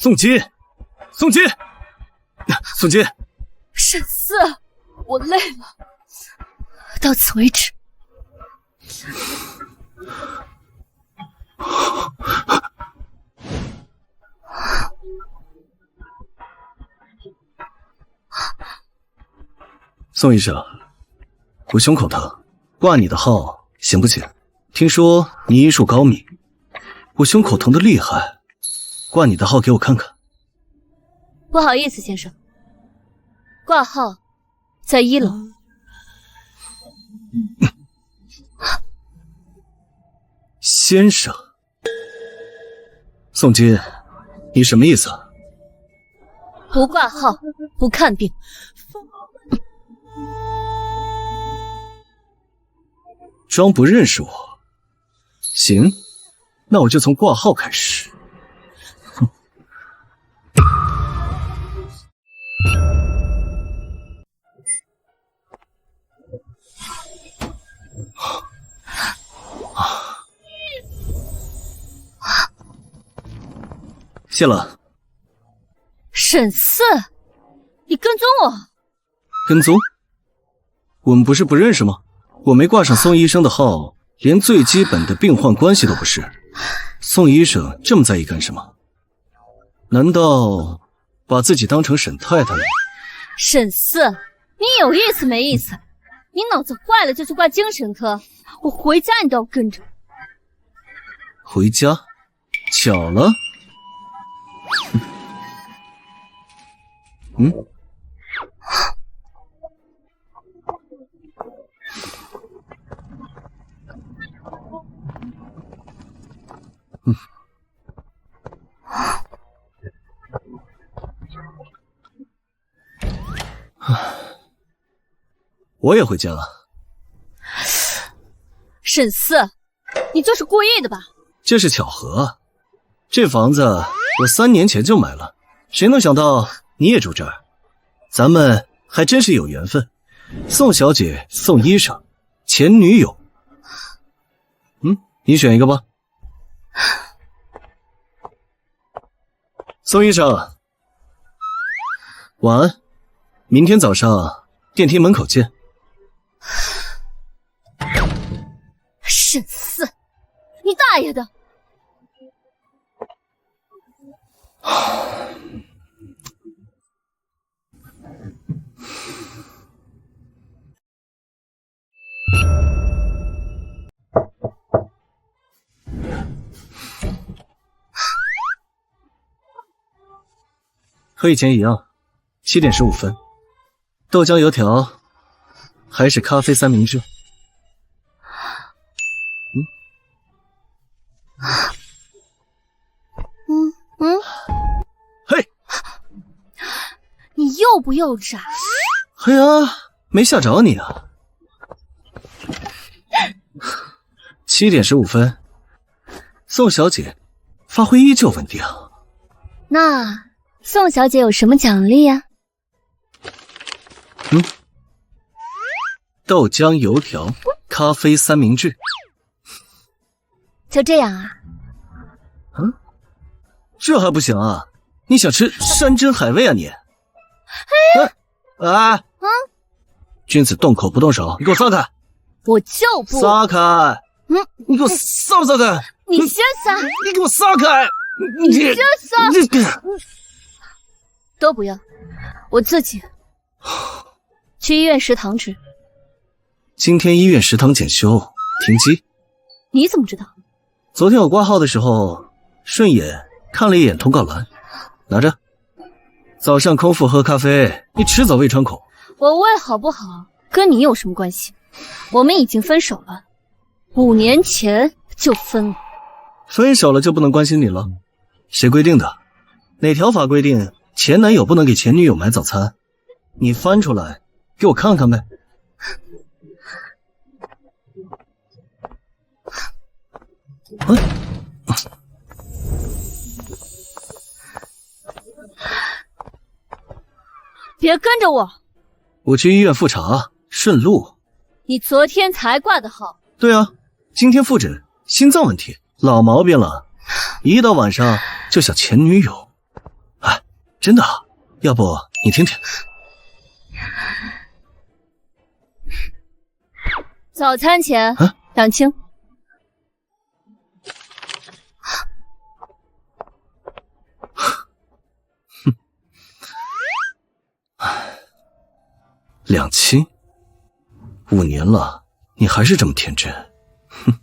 宋金，宋金，宋金，沈四，我累了，到此为止。宋医生，我胸口疼，挂你的号行不行？听说你医术高明，我胸口疼得厉害，挂你的号给我看看。不好意思，先生，挂号在1楼。先生，宋金，你什么意思？不挂号，不看病。装不认识我？行，那我就从挂号开始。谢了。沈四，你跟踪我？跟踪？我们不是不认识吗？我没挂上宋医生的号，连最基本的病患关系都不是。宋医生这么在意干什么？难道把自己当成沈太太了？沈四，你有意思没意思？你脑子坏了就去挂精神科，我回家你都要跟着。回家？巧了。嗯？我也回家了。沈四，你就是故意的吧？这是巧合，这房子我3年前就买了，谁能想到你也住这儿？咱们还真是有缘分。宋小姐、宋医生、前女友，你选一个吧。宋医生，晚安，明天早上电梯门口见。沈四，你大爷的！和以前一样，7点15分，豆浆油条还是咖啡三明治？嘿，你幼不幼稚啊？哎呀，没吓着你啊。7点15分，宋小姐发挥依旧稳定。那宋小姐有什么奖励呀？豆浆油条，咖啡三明治。就这样啊？这还不行啊？你想吃山珍海味啊你？君子动口不动手，你给我撒开！我就不撒开！你给我撒不撒开？你先撒！你给我撒开！你先撒！都不要，我自己去医院食堂吃。今天医院食堂检修，停机。你怎么知道？昨天我挂号的时候，顺眼看了一眼通告栏，拿着。早上空腹喝咖啡，你迟早胃穿孔。我胃好不好跟你有什么关系？我们已经分手了，5年前就分了。分手了就不能关心你了？谁规定的？哪条法规定前男友不能给前女友买早餐？你翻出来给我看看呗。别跟着我！我去医院复查，顺路。你昨天才挂的号。对啊，今天复诊，心脏问题，老毛病了。一到晚上就想前女友。真的？要不你听听。早餐钱2清。2清，5年了，你还是这么天真。哼。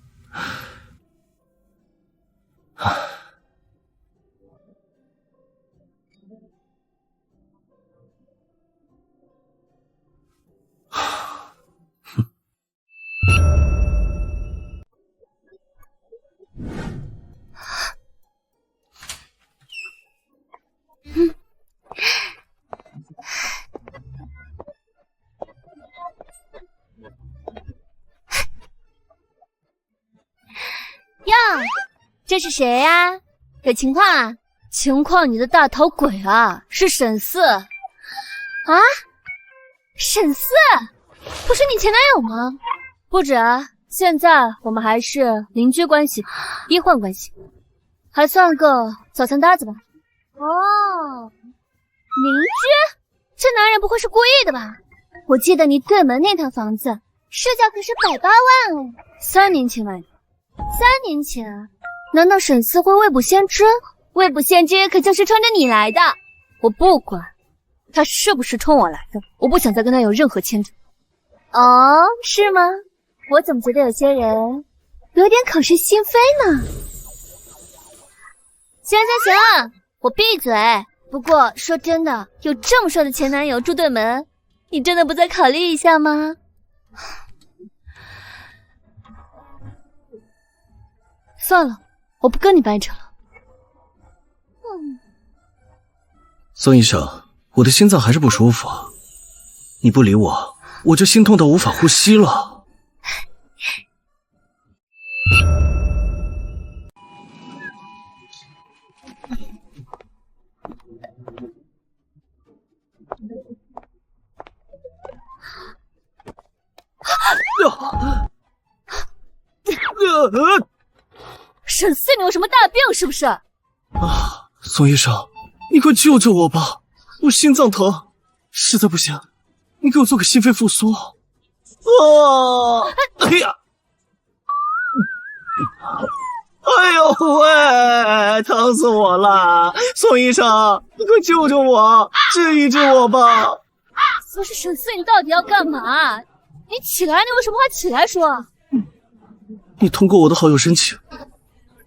呀，这是谁呀？有情况啊？情况你的大头鬼啊，是沈四啊？沈四不是你前男友吗？不止啊，现在我们还是邻居关系，医患关系，还算个早餐搭子吧。哦，邻居？这男人不会是故意的吧？我记得你对门那套房子市价可是180万哦，3年前买的。3年前，难道沈四会未卜先知？未卜先知可就是冲着你来的。我不管他是不是冲我来的，我不想再跟他有任何牵扯。哦，是吗？我怎么觉得有些人有点口是心非呢？行，我闭嘴。不过说真的，有这么帅的前男友住对门，你真的不再考虑一下吗？算了，我不跟你掰扯了。宋医生，我的心脏还是不舒服，你不理我，我就心痛到无法呼吸了。沈四，你有什么大病是不是？宋医生，你快救救我吧，我心脏疼，实在不行，你给我做个心肺复苏。哎呀，哎呦喂，疼死我了！宋医生，你快救救我，治一治我吧。可是沈四，你到底要干嘛？你起来，你为什么还起来说？你通过我的好友申请，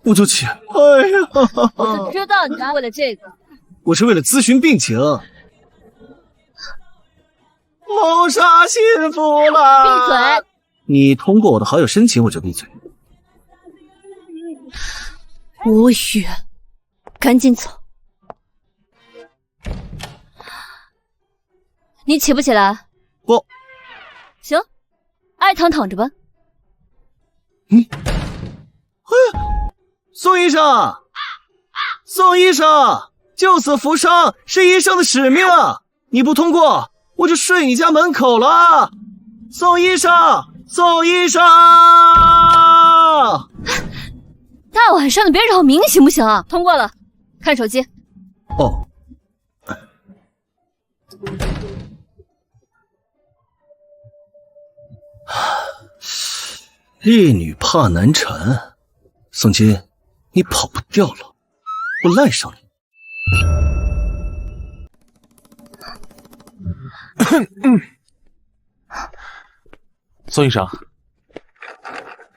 我就起。哎呀，我就知道你是为了这个。我是为了咨询病情。谋杀幸福了！闭嘴！你通过我的好友申请，我就闭嘴。无语，赶紧走。你起不起来？不。行，爱躺躺着吧。宋医生，宋医生，救死扶伤是医生的使命，你不通过，我就睡你家门口了。宋医生，宋医生！大晚上的别扰民行不行啊？通过了，看手机。哦。烈女怕难缠，宋金，你跑不掉了，我赖上你。宋医生，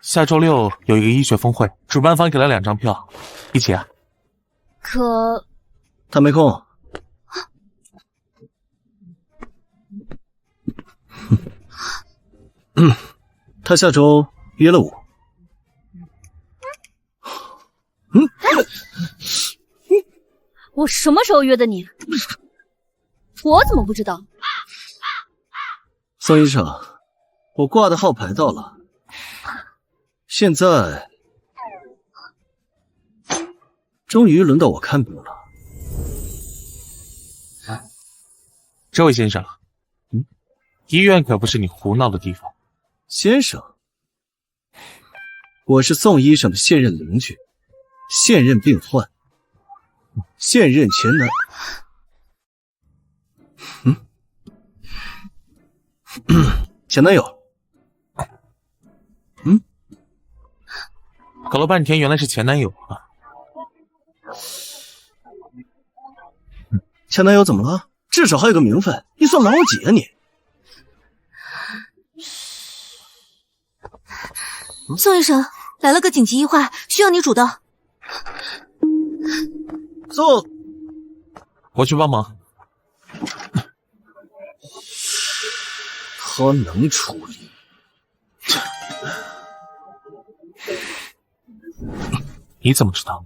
下周6有一个医学峰会，主办方给了2张票，一起啊。可他没空。他下周约了我。我什么时候约的你？我怎么不知道？宋医生，我挂的号排到了，现在终于轮到我看病了。这位先生，医院可不是你胡闹的地方。先生，我是宋医生的现任邻居，现任病患，现任前男。前男友。搞了半天原来是前男友啊！前男友怎么了？至少还有个名分，你算老几啊你？宋医生，来了个紧急医患，需要你主刀。宋，我去帮忙。他能处理。你怎么知道？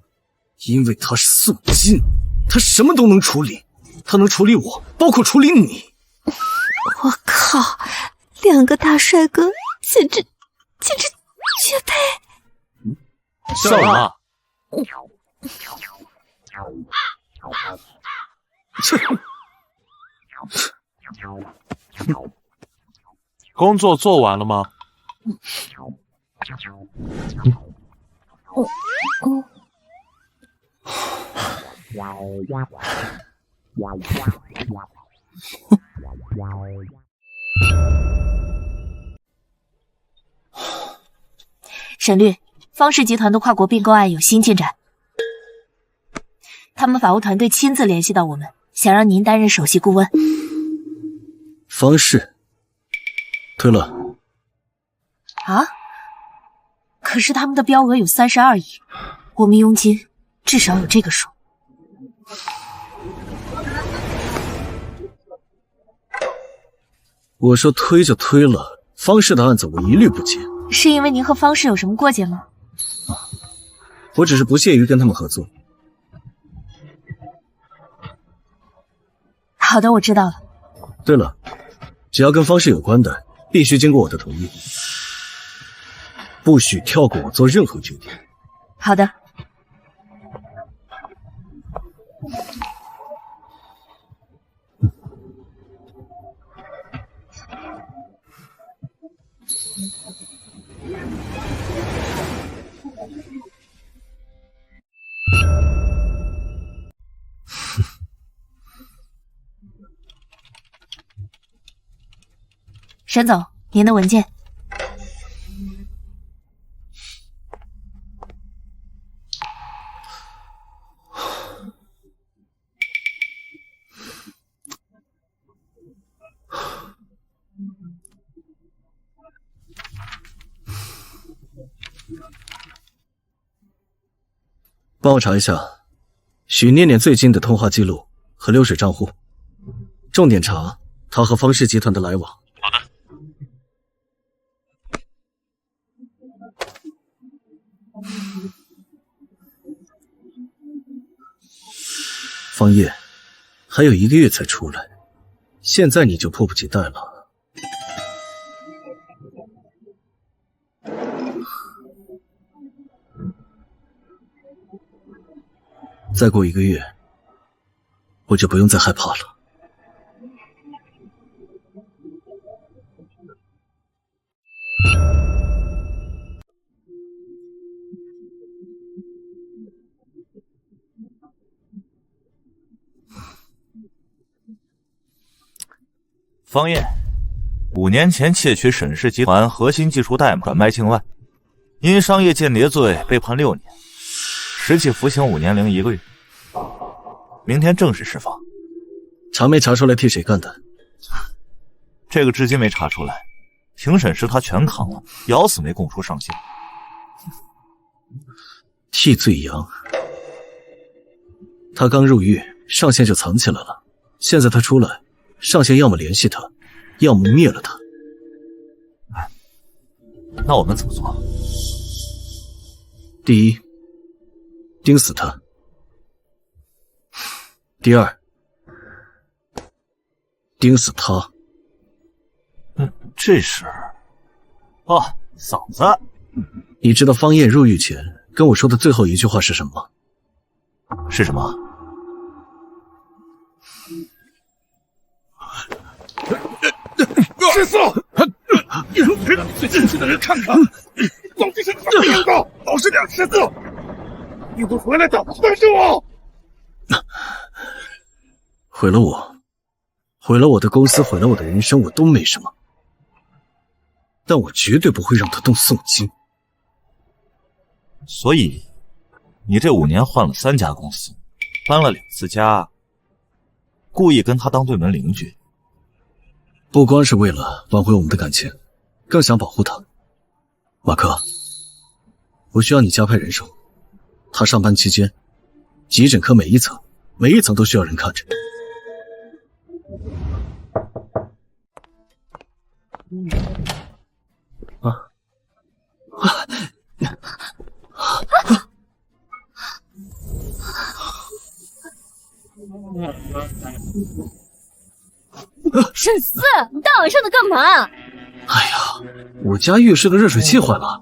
因为他是宋金，他什么都能处理，他能处理我，包括处理你。我靠，两个大帅哥，简直绝配！笑什么？工作做完了吗？沈律，方氏集团的跨国并购案有新进展，他们法务团队亲自联系到我们，想让您担任首席顾问。方氏，对了，啊？可是他们的标额有32亿，我们佣金至少有这个数。我说推就推了，方氏的案子我一律不接。是因为您和方氏有什么过节吗？我只是不屑于跟他们合作。好的，我知道了。对了，只要跟方氏有关的，必须经过我的同意，不许跳过我做任何决定。好的。沈总，您的文件。帮我查一下许念念最近的通话记录和流水账户，重点查他和方氏集团的来往。好的。方叶，还有1个月才出来，现在你就迫不及待了。再过1个月，我就不用再害怕了。方燕，5年前窃取沈氏集团核心技术代码转卖境外，因商业间谍罪被判6年，实际服刑5年零1个月。明天正式释放。查没查出来替谁干的？这个至今没查出来，庭审时他全扛了，咬死没供出上限。替罪羊，他刚入狱，上线就藏起来了。现在他出来，上线要么联系他，要么灭了他。那我们怎么做？第一，盯死他；第二，盯死他。这是……哦，嫂子，你知道方燕入狱前跟我说的最后一句话是什么吗？是什么？是死了！最近去的人看看，老子是怎么样的？老实点，是死！你会回来的，相信我。毁了我，毁了我的公司，毁了我的人生，我都没什么。但我绝对不会让他动宋金。所以，你这5年换了3家公司，搬了2次家，故意跟他当对门邻居。不光是为了挽回我们的感情，更想保护他。马克，我需要你加派人手。他上班期间，急诊科每一层都需要人看着。沈四，你大晚上的干嘛？哎呀，我家浴室的热水器坏了，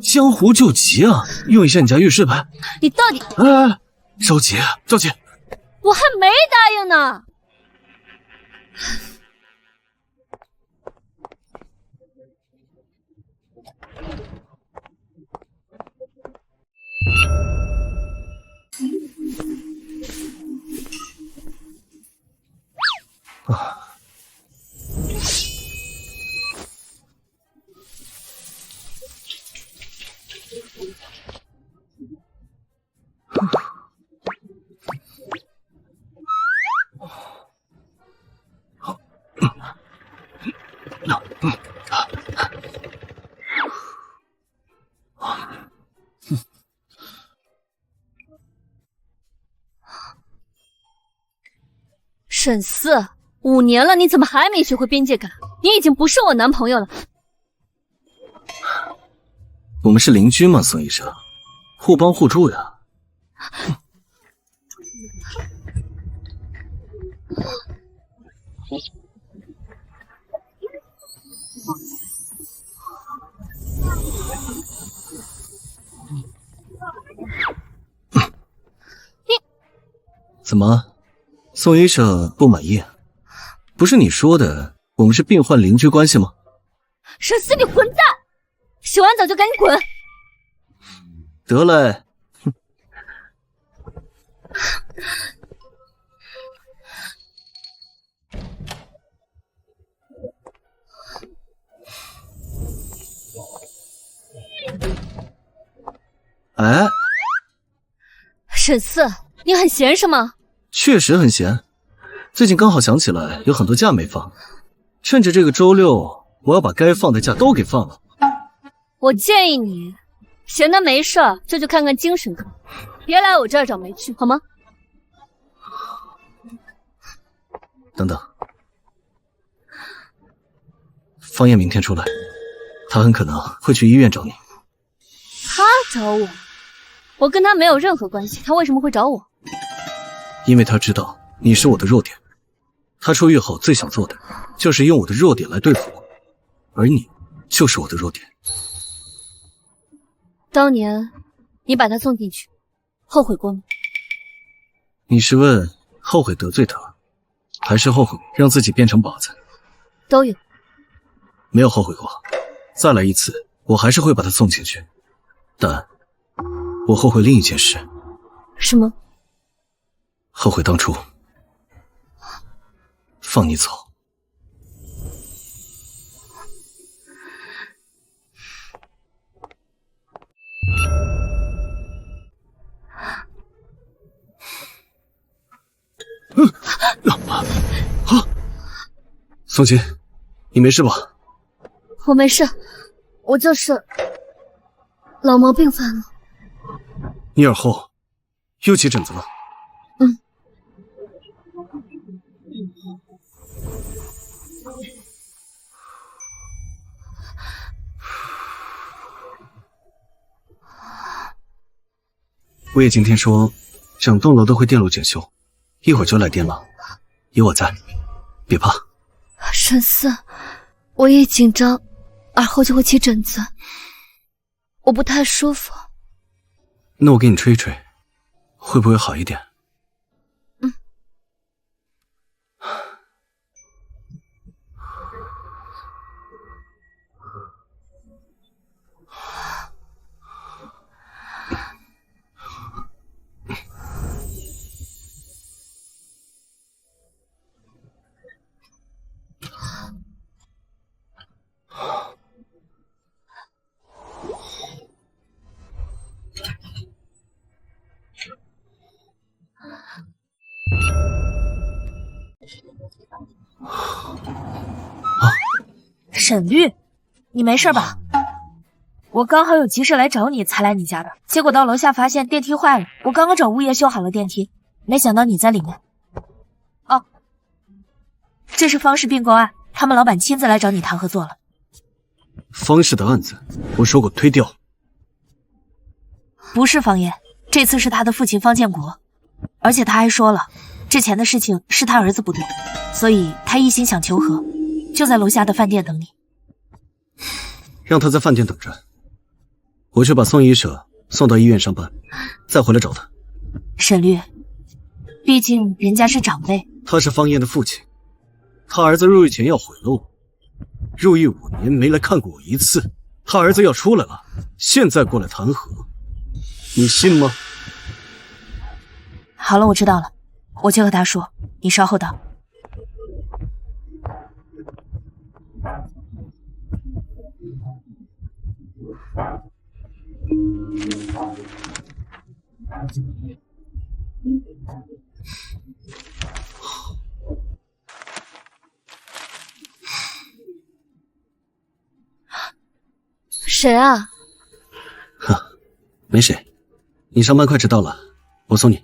江湖救急啊！用一下你家浴室呗。你到底……哎，着急，我还没答应呢。沈四，5年了，你怎么还没学会边界感？你已经不是我男朋友了。我们是邻居嘛，宋医生，互帮互助呀。怎么，宋医生不满意？不是你说的我们是病患邻居关系吗？沈四，你混蛋！洗完澡就赶紧滚！得嘞，哼。哎，沈四，你很闲是吗？确实很闲，最近刚好想起来有很多假没放，趁着这个周六，我要把该放的假都给放了。我建议你闲的没事就去看看精神科，别来我这儿找没趣，好吗？等等，方燕明天出来，他很可能会去医院找你。他找我？我跟他没有任何关系，他为什么会找我？因为他知道你是我的弱点，他出狱后最想做的就是用我的弱点来对付我，而你就是我的弱点。当年你把他送进去，后悔过吗？你是问后悔得罪他，还是后悔让自己变成靶子？都有。没有后悔过，再来一次我还是会把他送进去，但我后悔另一件事。什么？后悔当初放你走。宋琴，你没事吧？我没事，我就是老毛病犯了。你耳后又起疹子了？我也今天说，整栋楼都会电路检修，一会儿就来电了，有我在，别怕。沈四，我一紧张，耳后就会起疹子，我不太舒服。那我给你吹一吹，会不会好一点？沈律，你没事吧？我刚好有急事来找你，才来你家的。结果到楼下发现电梯坏了，我刚刚找物业修好了电梯，没想到你在里面。哦，这是方氏并购案，他们老板亲自来找你谈合作了。方氏的案子，我说过推掉。不是方爷，这次是他的父亲方建国，而且他还说了，之前的事情是他儿子不对，所以他一心想求和，就在楼下的饭店等你。让他在饭店等着，我去把宋医生送到医院上班，再回来找他。沈律，毕竟人家是长辈。他是方燕的父亲，他儿子入狱前要毁了我，入狱5年没来看过我一次，他儿子要出来了，现在过来谈和，你信吗？好了，我知道了，我去和他说，你稍后到。谁啊？没谁，你上班快迟到了，我送你。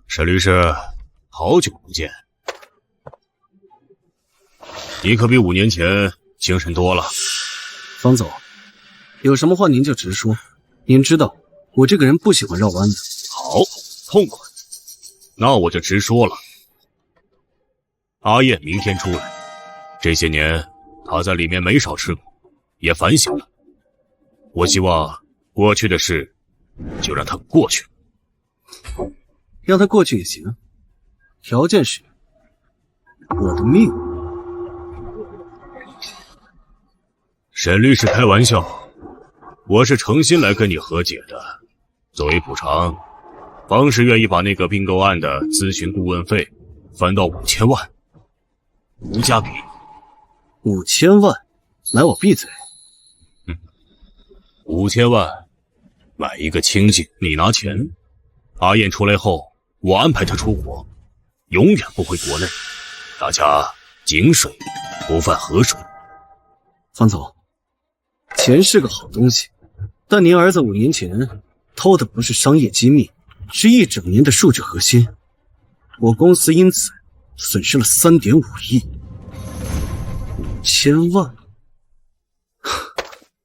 沈律师，好久不见，你可比5年前精神多了。方总，有什么话您就直说，您知道我这个人不喜欢绕弯子。好，痛快，那我就直说了。阿燕明天出来，这些年她在里面没少吃苦，也反省了。我希望过去的事就让它过去了。让他过去也行，条件是我的命。沈律师开玩笑，我是诚心来跟你和解的。作为补偿，方氏愿意把那个并购案的咨询顾问费翻到5000万，无价比。5000万，来我闭嘴。5000万买一个清静，你拿钱。阿燕出来后，我安排她出国，永远不回国内，大家井水不犯河水。方总，钱是个好东西，但您儿子5年前偷的不是商业机密，是1整年的数据核心，我公司因此损失了3.5亿。5000万，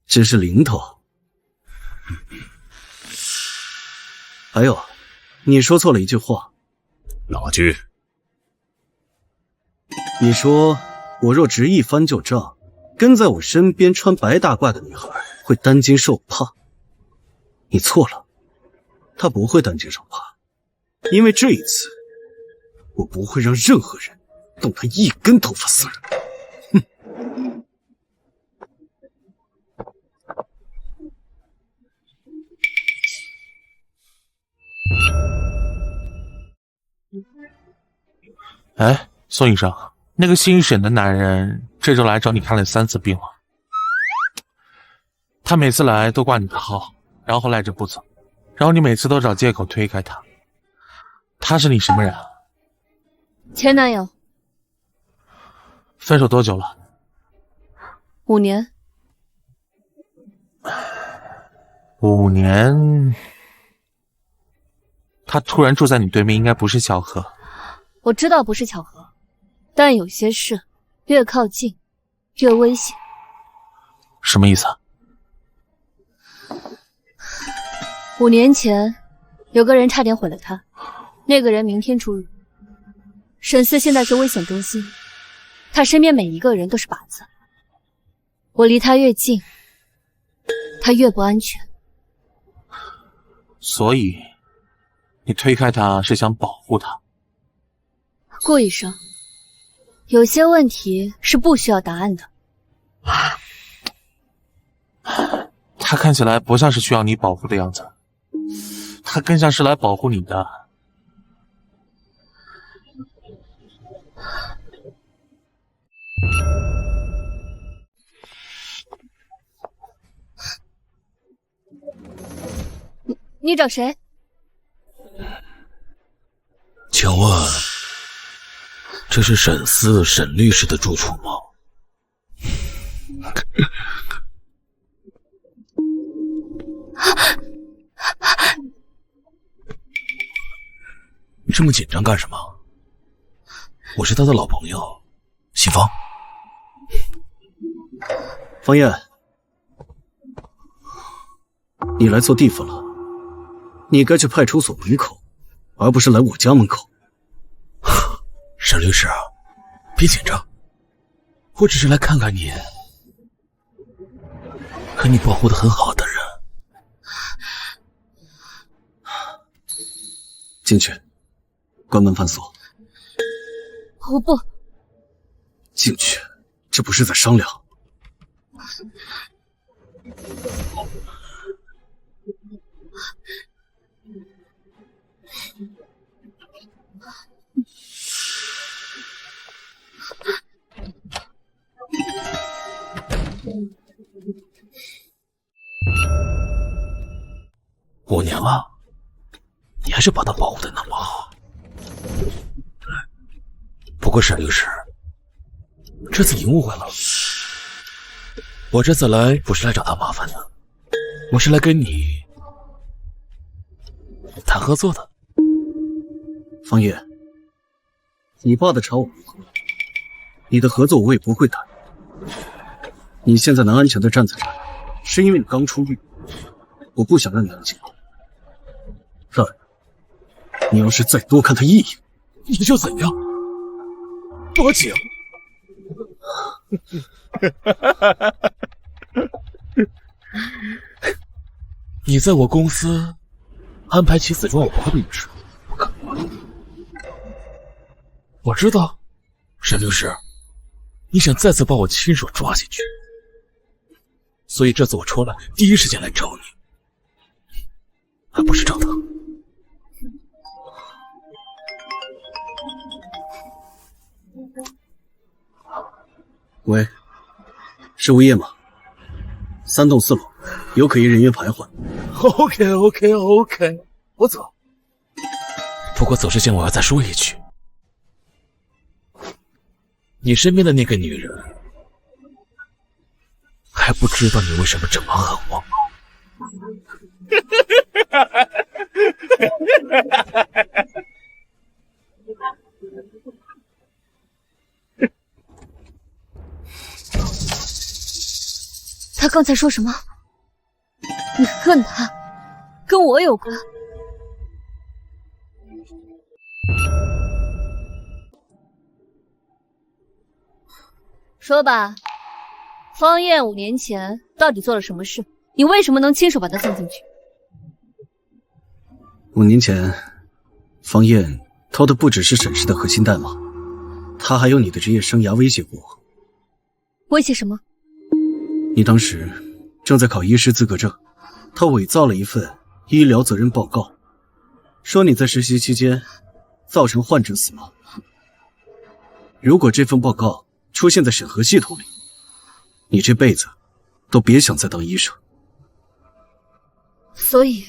只是零头。还有，你说错了一句话。哪句？你说我若执意翻旧账，跟在我身边穿白大褂的女孩会担惊受怕。你错了，她不会担惊受怕，因为这一次我不会让任何人动她一根头发丝儿。哎，宋医生，那个姓沈的男人这周来找你看了3次病了。他每次来都挂你的号，然后赖着不走，然后你每次都找借口推开他。他是你什么人啊？前男友。分手多久了？5年。5年？他突然住在你对面，应该不是巧合。我知道不是巧合，但有些事越靠近越危险。什么意思啊？5年前有个人差点毁了他，那个人明天出狱。沈四现在是危险中心，他身边每一个人都是靶子。我离他越近，他越不安全。所以你推开他是想保护他？顾医生，有些问题是不需要答案的。他看起来不像是需要你保护的样子，他更像是来保护你的。你找谁？请问这是沈思沈律师的住处吗？你这么紧张干什么？我是他的老朋友，西方。方燕，你来错地方了，你该去派出所门口，而不是来我家门口。沈律师，别紧张，我只是来看看你，可你保护得很好的人。进去，关门反锁。我不进去，这不是在商量。5年了，你还是把他保护得那么好。不过沈律师，这次你误会了，我这次来不是来找他麻烦的，我是来跟你谈合作的。方叶，你爸的茶我不喝，你的合作我也不会谈。你现在能安全的站在这儿，是因为你刚出狱，我不想让你安静。但你要是再多看他一眼，你就怎样？报警！你在我公司安排起死状我的律师，不可能。我知道，沈律师，你想再次把我亲手抓进去，所以这次我出来第一时间来找你，还不是找他。喂，是物业吗？3栋4楼，有可疑人员徘徊。OK， 我走。不过走之前我要再说一句，你身边的那个女人还不知道你为什么这么恨我。他刚才说什么？你恨他，跟我有关？说吧，方燕5年前到底做了什么事？你为什么能亲手把他送进去？5年前，方燕偷的不只是沈氏的核心代码，他还用你的职业生涯威胁过我。威胁什么？你当时正在考医师资格证，他伪造了一份医疗责任报告，说你在实习期间造成患者死亡。如果这份报告出现在审核系统里，你这辈子都别想再当医生。所以，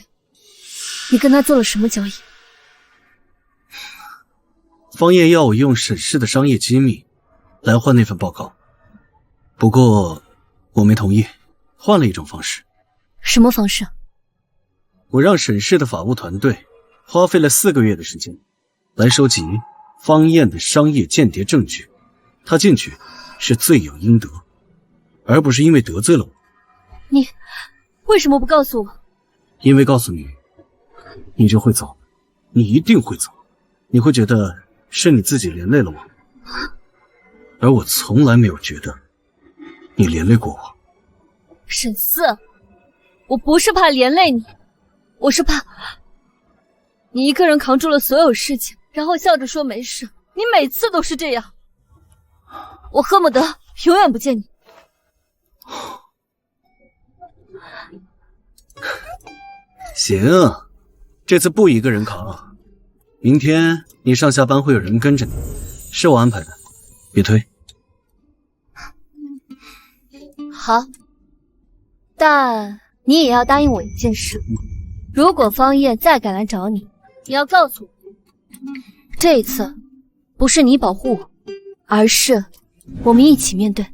你跟他做了什么交易？方燕要我用沈氏的商业机密来换那份报告，不过我没同意，换了一种方式。什么方式？我让沈氏的法务团队花费了4个月的时间来收集方燕的商业间谍证据，他进去是罪有应得，而不是因为得罪了我。你为什么不告诉我？因为告诉你，你就会走，你一定会走，你会觉得是你自己连累了我，而我从来没有觉得你连累过我。沈思，我不是怕连累你，我是怕你一个人扛住了所有事情，然后笑着说没事。你每次都是这样，我恨不得永远不见你。行，这次不一个人扛。明天你上下班会有人跟着你，是我安排的，别推。好，但你也要答应我一件事，如果方叶再敢来找你，你要告诉我，这一次不是你保护我，而是我们一起面对。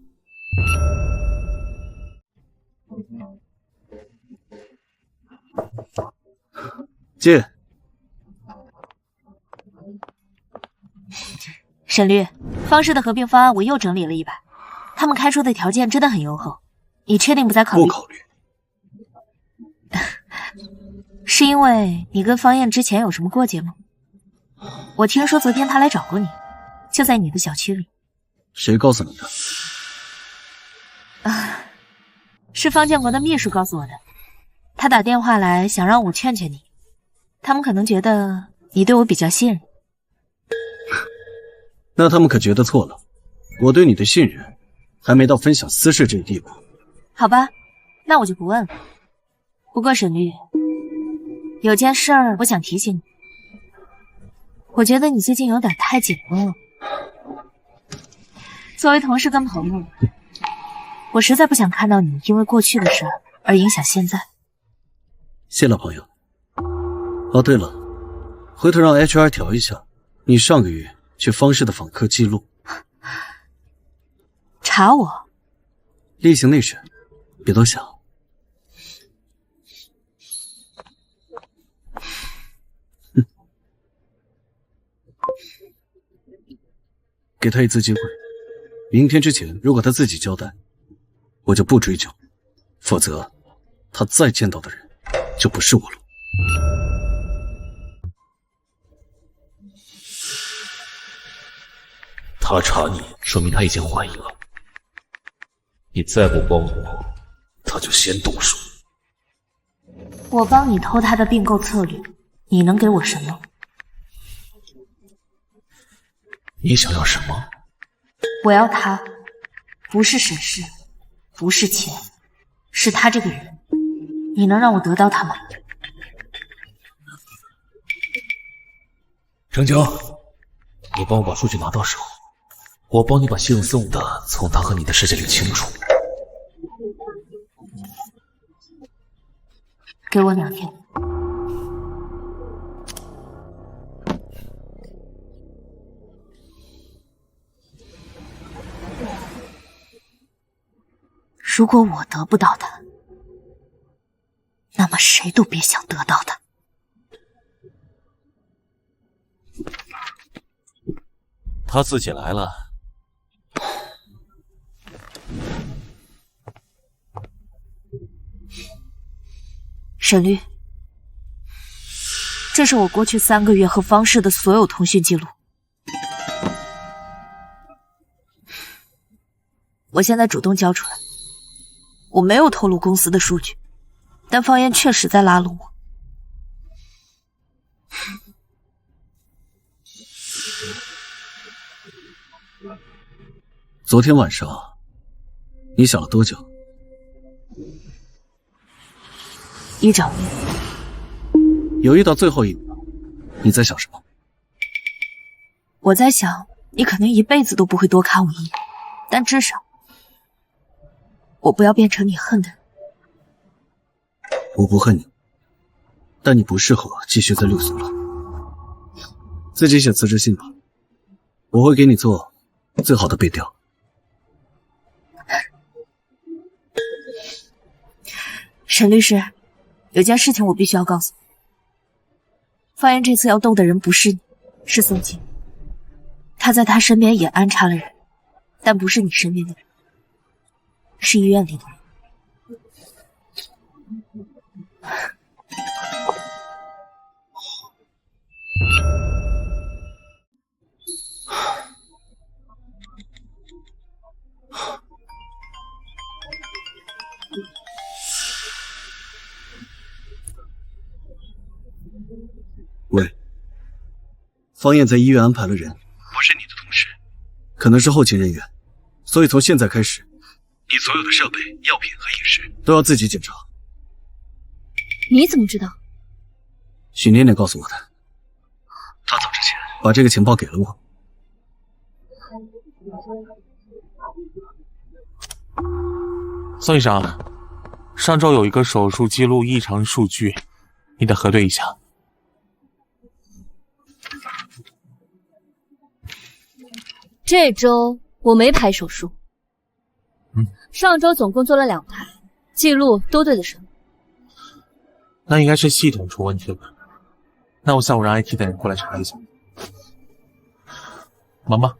进。沈律，方氏的合并方案我又整理了100，他们开出的条件真的很优厚，你确定不再考虑？不考虑。是因为你跟方燕之前有什么过节吗？我听说昨天他来找过你，就在你的小区里。谁告诉你的？是方建国的秘书告诉我的，他打电话来想让我劝劝你，他们可能觉得你对我比较信任。那他们可觉得错了，我对你的信任还没到分享私事这一地步。好吧，那我就不问了。不过沈律，有件事儿我想提醒你，我觉得你最近有点太紧绷了。作为同事跟朋友，我实在不想看到你因为过去的事儿而影响现在。谢老朋友。哦，对了，回头让 HR 调一下你上个月去方氏的访客记录。查我？例行内审，别多想。给他一次机会，明天之前如果他自己交代，我就不追究，否则他再见到的人就不是我了。他查你，说明他已经怀疑了。你再不帮我，他就先动手。我帮你偷他的并购策略，你能给我什么？你想要什么？我要他，不是沈氏，不是钱，是他这个人。你能让我得到他吗？成交。你帮我把数据拿到手，我帮你把信用送的从他和你的世界里清除。给我2天。如果我得不到他，那么谁都别想得到他。他自己来了。沈律，这是我过去3个月和方氏的所有通讯记录。我现在主动交出来。我没有透露公司的数据，但方燕确实在拉拢我。昨天晚上，你想了多久？1整夜。犹豫到最后一秒，你在想什么？我在想，你可能一辈子都不会多看我一眼，但至少我不要变成你恨的人。我不恨你，但你不适合继续在律所了，自己写辞职信吧，我会给你做最好的背调。沈律师，有件事情我必须要告诉你，方圆这次要斗的人不是你，是宋清。他在他身边也安插了人，但不是你身边的人，是医院里的人。喂，方燕在医院安排了人，不是你的同事，可能是后勤人员，所以从现在开始，你所有的设备、药品和饮食都要自己检查。你怎么知道？许念念告诉我的。他走之前把这个情报给了我。宋医生，上周有一个手术记录异常数据，你得核对一下。这周我没排手术。上周总共做了2排，记录都对得上。那应该是系统出问题了。那我下午让 IT 的人过来查一下。忙吧。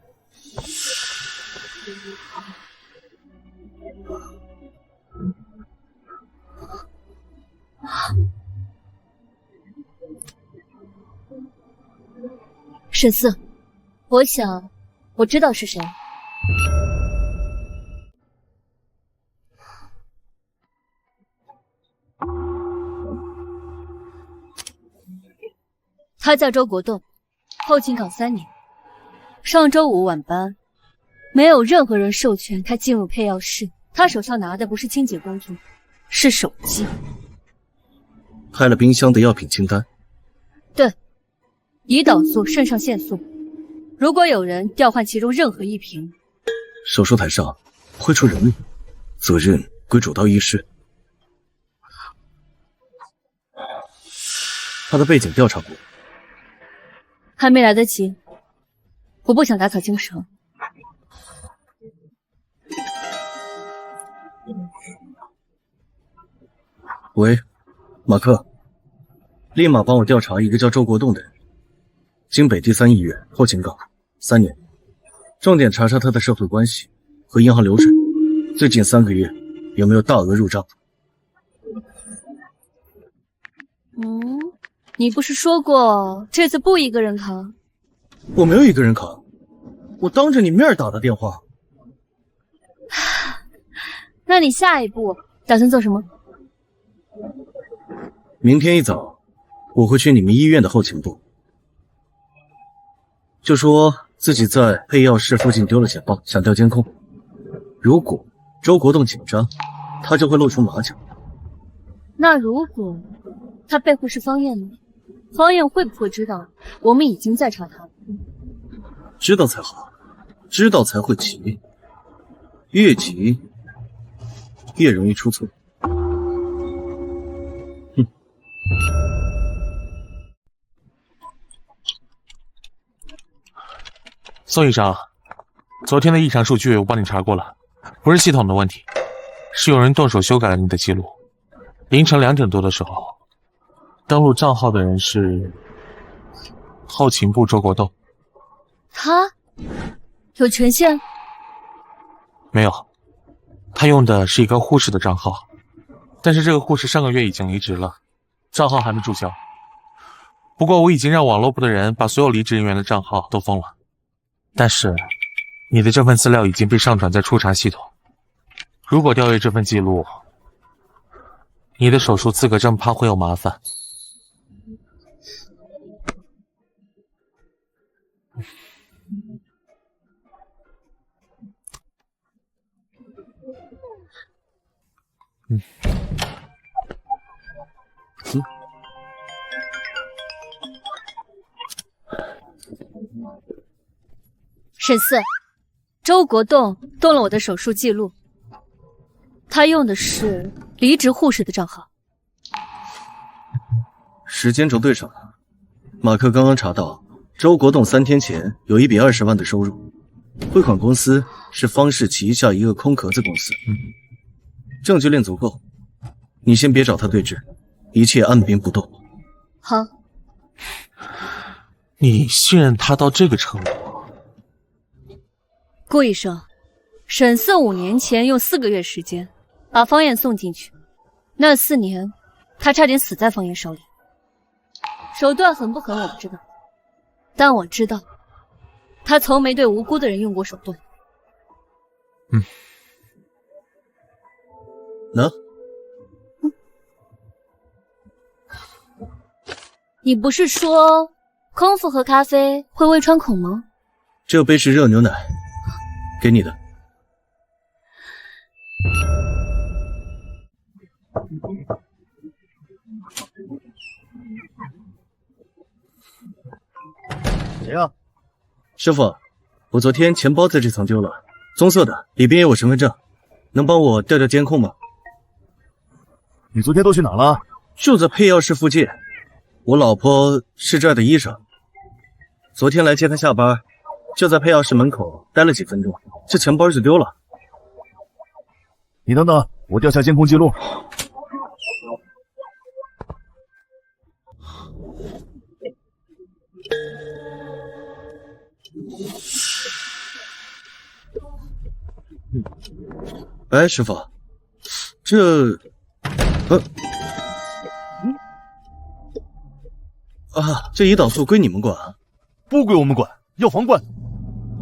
沈四，我想我知道是谁。他叫周国栋，后勤岗3年。上周5晚班，没有任何人授权他进入配药室。他手上拿的不是清洁工具，是手机。拍了冰箱的药品清单。对，胰岛素、肾上腺素。如果有人调换其中任何一瓶，手术台上会出人命，责任归主刀医师。他的背景调查过。还没来得及，我不想打草惊蛇。喂，马克，立马帮我调查一个叫周国栋的人，京北第3医院后勤岗，3年，重点查查他的社会关系和银行流水，最近3个月有没有大额入账。你不是说过这次不一个人扛？我没有一个人扛，我当着你面打的电话。那你下一步打算做什么？明天一早我会去你们医院的后勤部，就说自己在配药室附近丢了钱包，想调监控。如果周国栋紧张，他就会露出马脚。那如果他背后是方燕呢？方燕会不会知道我们已经在查他？知道才好，知道才会急，越急越容易出错。宋医生，昨天的异常数据我帮你查过了，不是系统的问题，是有人动手修改了你的记录。凌晨2点多的时候，登录账号的人是后勤部周国栋。他有权限？没有，他用的是一个护士的账号，但是这个护士上个月已经离职了，账号还没注销。不过我已经让网络部的人把所有离职人员的账号都封了。但是你的这份资料已经被上传在初查系统，如果调阅这份记录，你的手术资格证怕会有麻烦。沈四，周国栋动了我的手术记录，他用的是离职护士的账号。时间轴对上了，马克刚刚查到周国栋3天前有一笔20万的收入，汇款公司是方氏旗下一个空壳子公司。证据链足够，你先别找他对峙，一切按兵不动。好。你信任他到这个程度？顾医生，沈四5年前用4个月时间把方燕送进去，那4年他差点死在方燕手里。手段狠不狠我不知道，但我知道他从没对无辜的人用过手段。拿。你不是说空腹喝咖啡会胃穿孔吗？这杯是热牛奶，给你的。谁呀？师傅，我昨天钱包在这层丢了，棕色的，里边有我身份证，能帮我调调监控吗？你昨天都去哪了？就在配药室附近。我老婆是这儿的医生，昨天来接她下班，就在配药室门口待了几分钟，这钱包就丢了。你等等，我调下监控记录。哎，师傅，这，这胰岛素归你们管啊？不归我们管，药房管。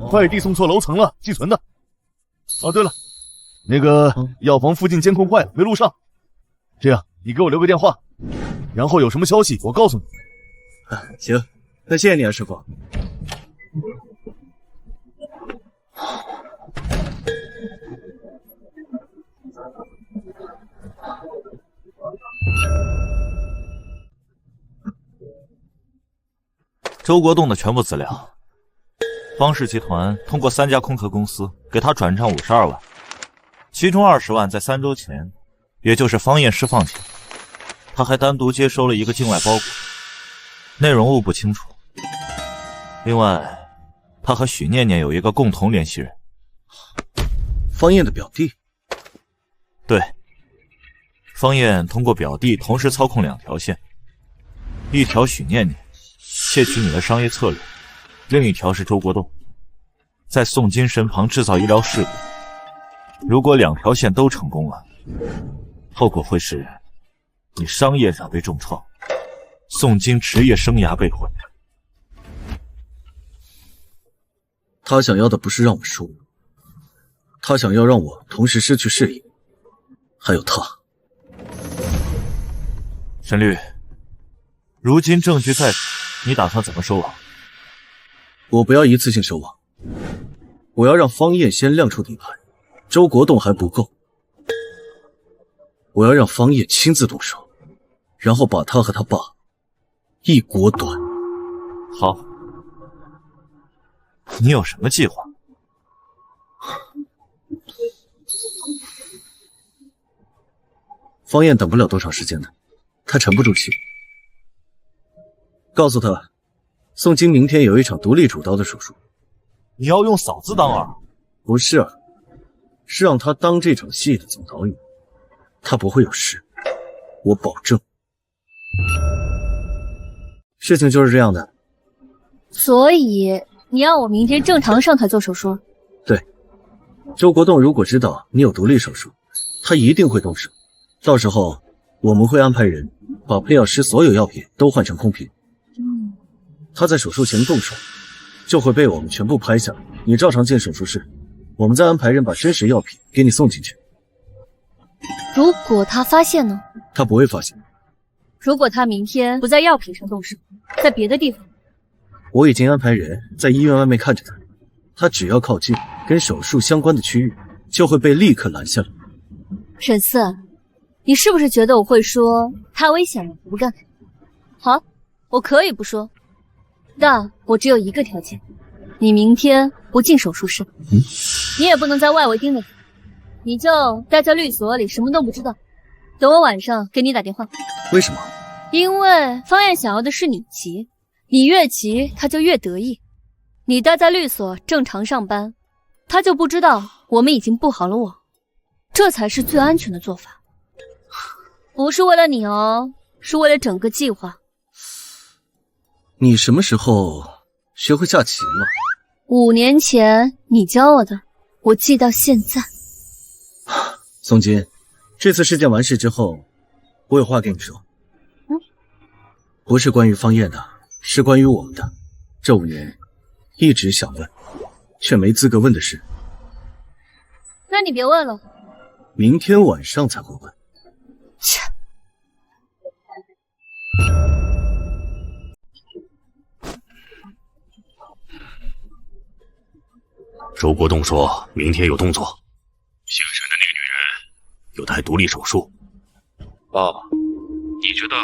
快递送错楼层了，寄存的。哦，对了，那个药房附近监控坏了，没录上。这样，你给我留个电话，然后有什么消息我告诉你。行，那谢谢你啊，师傅。周国栋的全部资料，方氏集团通过3家空壳公司给他转账52万，其中20万在3周前，也就是方艳释放前，他还单独接收了一个境外包裹，内容物不清楚。另外，他和许念念有一个共同联系人，方艳的表弟。对，方艳通过表弟同时操控2条线，一条许念念窃取你的商业策略，另一条是周国栋在宋金身旁制造医疗事故。如果2条线都成功了，后果会是你商业上被重创，宋金职业生涯被毁。他想要的不是让我输，他想要让我同时失去事业，还有他。沈律，如今证据在手，你打算怎么收网？我不要一次性收网，我要让方艳先亮出底牌，周国栋还不够，我要让方艳亲自动手，然后把他和他爸一锅端。好，你有什么计划？方艳等不了多长时间的，他沉不住气。告诉他，宋金明天有一场独立主刀的手术。你要用嫂子当饵？不是饵，是让他当这场戏的总导演。他不会有事，我保证。事情就是这样的。所以你要我明天正常上台做手术？对，周国栋如果知道你有独立手术，他一定会动手。到时候我们会安排人把配药师所有药品都换成空瓶。他在手术前动手，就会被我们全部拍下来。你照常进手术室，我们再安排人把真实药品给你送进去。如果他发现呢？他不会发现。如果他明天不在药品上动手，在别的地方，我已经安排人在医院外面看着他，他只要靠近跟手术相关的区域，就会被立刻拦下来。沈四，你是不是觉得我会说太危险了不干？好，我可以不说，但我只有一个条件，你明天不进手术室，你也不能在外围盯着他，你就待在律所里，什么都不知道，等我晚上给你打电话。为什么？因为方艳想要的是你急，你越急他就越得意。你待在律所正常上班，他就不知道我们已经布好了网，这才是最安全的做法。不是为了你哦，是为了整个计划。你什么时候学会下棋了？5年前你教我的，我记到现在。宋金，这次事件完事之后，我有话跟你说。不是关于方艳的，是关于我们的。这5年一直想问，却没资格问的事。那你别问了，明天晚上才会问。切。周国栋说明天有动作，姓沈的那个女人有台独立手术。爸，你觉得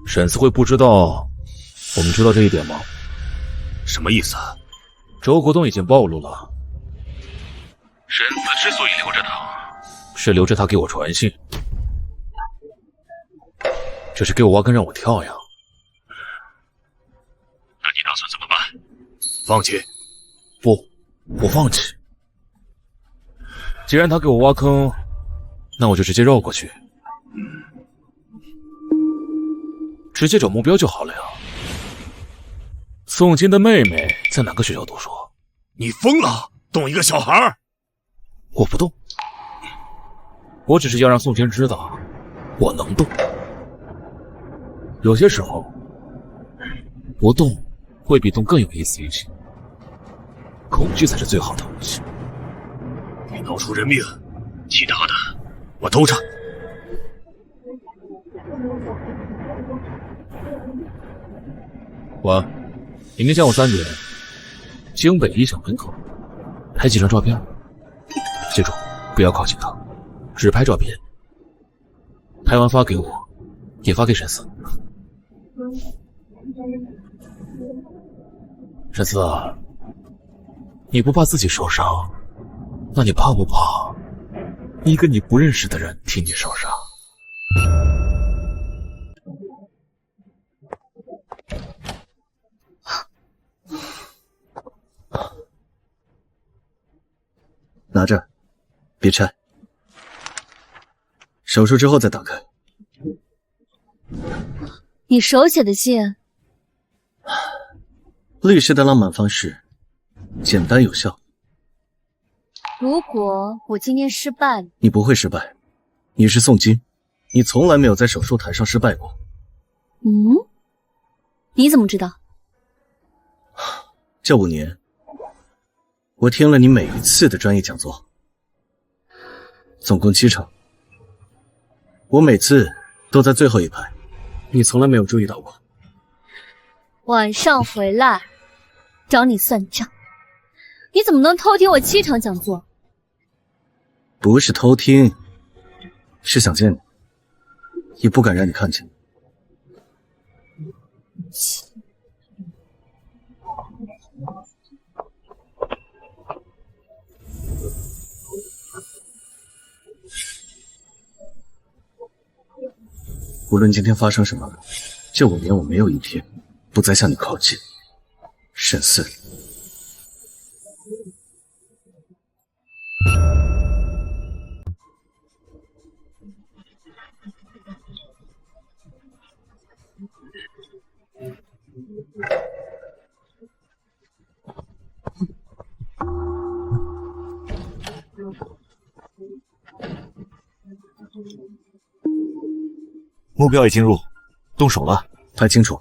沈四会不知道我们知道这一点吗？什么意思啊？周国栋已经暴露了，沈子之所以留着他，是留着他给我传信，这是给我挖坑让我跳呀。那你打算怎么办？放弃？不放弃。既然他给我挖坑，那我就直接绕过去，直接找目标就好了呀。宋金的妹妹在哪个学校读书？你疯了？动一个小孩？我不动，我只是要让宋金知道我能动。有些时候，不动会比动更有意思一些。恐惧才是最好的武器。你闹出人命，其他的我兜着。晚，明天下午3点，京北一小门口拍几张照片，记住不要靠近他，只拍照片。拍完发给我，也发给沈四。沈四，你不怕自己受伤，那你怕不怕一个你不认识的人替你受伤？拿着，别拆。手术之后再打开。你手写的信，律师的浪漫方式，简单有效。如果我今天失败了，你不会失败，你是宋金，你从来没有在手术台上失败过。你怎么知道？这5年，我听了你每一次的专业讲座，总共7场，我每次都在最后一排，你从来没有注意到过。晚上回来找你算账，你怎么能偷听我7场讲座？不是偷听，是想见你，也不敢让你看见。无论今天发生什么，这5年我没有一天不再向你靠近。沈四，目标已进入，动手了。拍清楚，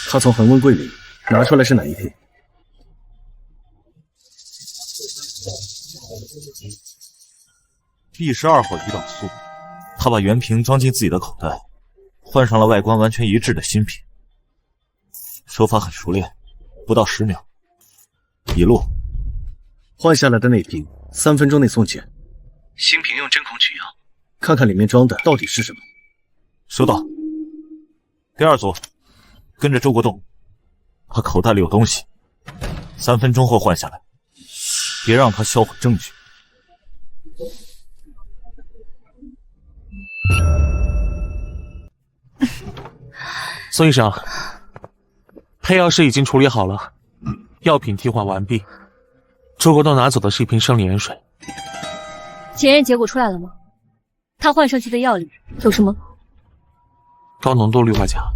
他从恒温柜里拿出来是哪一瓶？第12号胰岛素，他把原瓶装进自己的口袋，换上了外观完全一致的新瓶。手法很熟练，不到10秒，已录。换下来的那瓶3分钟内送检。新瓶用针孔取样，看看里面装的到底是什么。收到。第2组，跟着周国栋，他口袋里有东西，3分钟后换下来，别让他销毁证据。宋医生，配药师已经处理好了，药品替换完毕。周国栋拿走的是一瓶生理盐水。检验结果出来了吗？他换上去的药里有什么？高浓度氯化钾，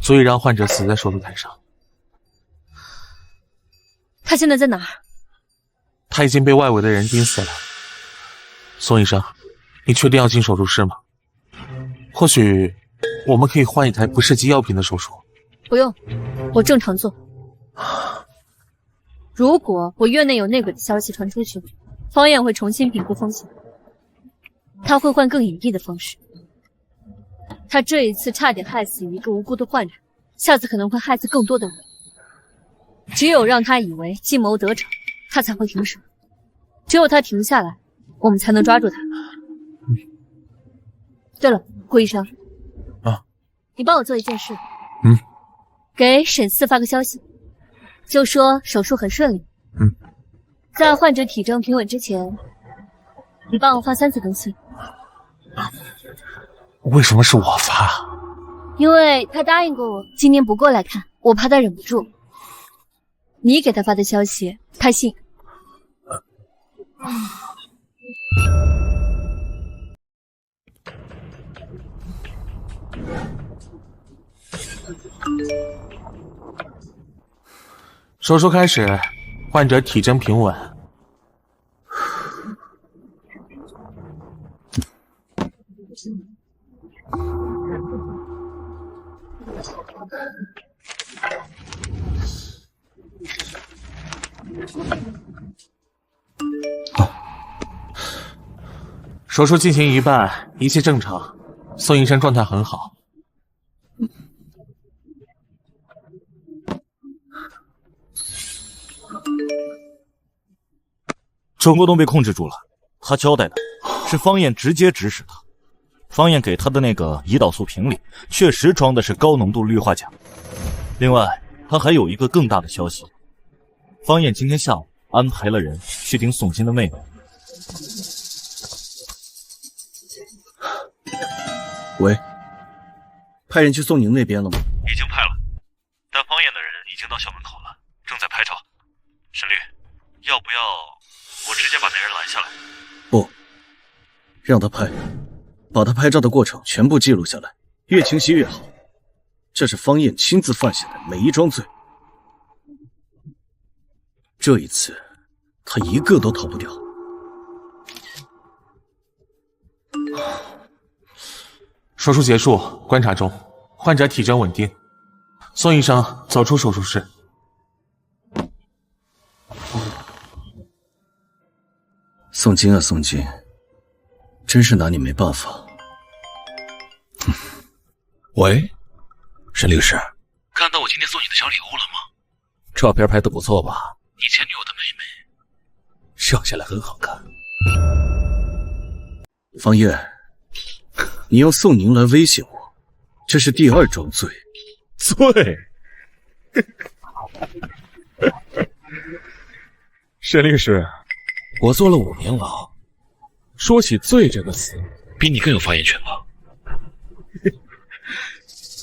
足以让患者死在手术台上。他现在在哪儿？他已经被外围的人盯死了。宋医生，你确定要进手术室吗？或许我们可以换一台不涉及药品的手术。不用，我正常做。如果我院内有内鬼的消息传出去，方燕会重新评估风险，他会换更隐蔽的方式。他这一次差点害死一个无辜的患者，下次可能会害死更多的人。只有让他以为计谋得逞，他才会停手。只有他停下来，我们才能抓住他。对了，顾医生，啊，你帮我做一件事。给沈四发个消息，就说手术很顺利。在患者体征平稳之前，你帮我发3次更新。为什么是我发？因为他答应过我今年不过来看，我怕他忍不住。你给他发的消息，他信。手术开始，患者体征平稳。手术进行一半，一切正常，宋医生状态很好。周国栋被控制住了，他交代的是方燕直接指使他。方燕给他的那个胰岛素瓶里确实装的是高浓度氯化钾。另外，他还有一个更大的消息，方燕今天下午安排了人去盯宋鑫的妹妹。喂，派人去宋宁那边了吗？已经派了，但方燕的人已经到校门口了，正在拍照。沈律，要不要我直接把那人拦下来？不，让他拍，把他拍照的过程全部记录下来，越清晰越好。这是方燕亲自犯下的每一桩罪，这一次他一个都逃不掉。手术结束，观察中，患者体征稳定。宋医生走出手术室。宋金啊，宋金，真是拿你没办法。喂，沈律师，看到我今天送你的小礼物了吗？照片拍得不错吧？你前女友的妹妹，笑起来很好看。方燕，你用宋宁来威胁我，这是第2桩罪。罪？沈律师，我坐了5年牢，说起罪这个词，比你更有发言权吧？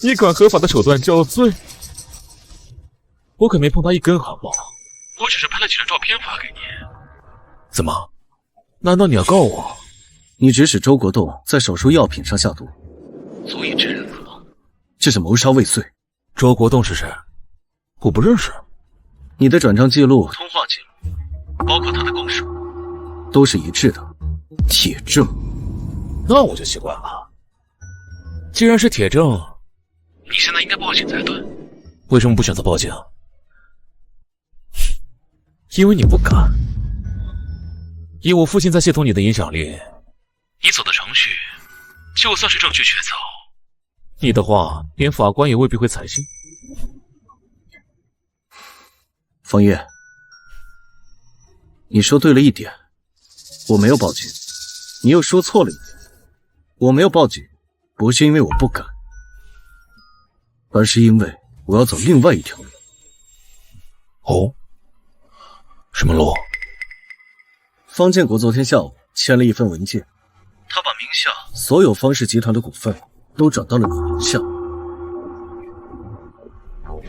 你管合法的手段叫罪？我可没碰他一根汗毛。我只是拍了几张照片发给你。怎么？难道你要告我？你指使周国栋在手术药品上下毒，足以致人死亡，这是谋杀未遂。周国栋是谁？我不认识。你的转账记录、通话记录，包括他的供述，都是一致的，铁证。那我就奇怪了，既然是铁证，你现在应该报警才对。为什么不选择报警？因为你不敢。以我父亲在系统里的影响力，你走的程序，就算是证据确凿，你的话连法官也未必会采信。方月，你说对了一点，我没有报警，你又说错了一点，我没有报警，不是因为我不敢，而是因为我要走另外一条路。哦，什么路？方建国昨天下午签了一份文件，他把名下所有方氏集团的股份都转到了你名下。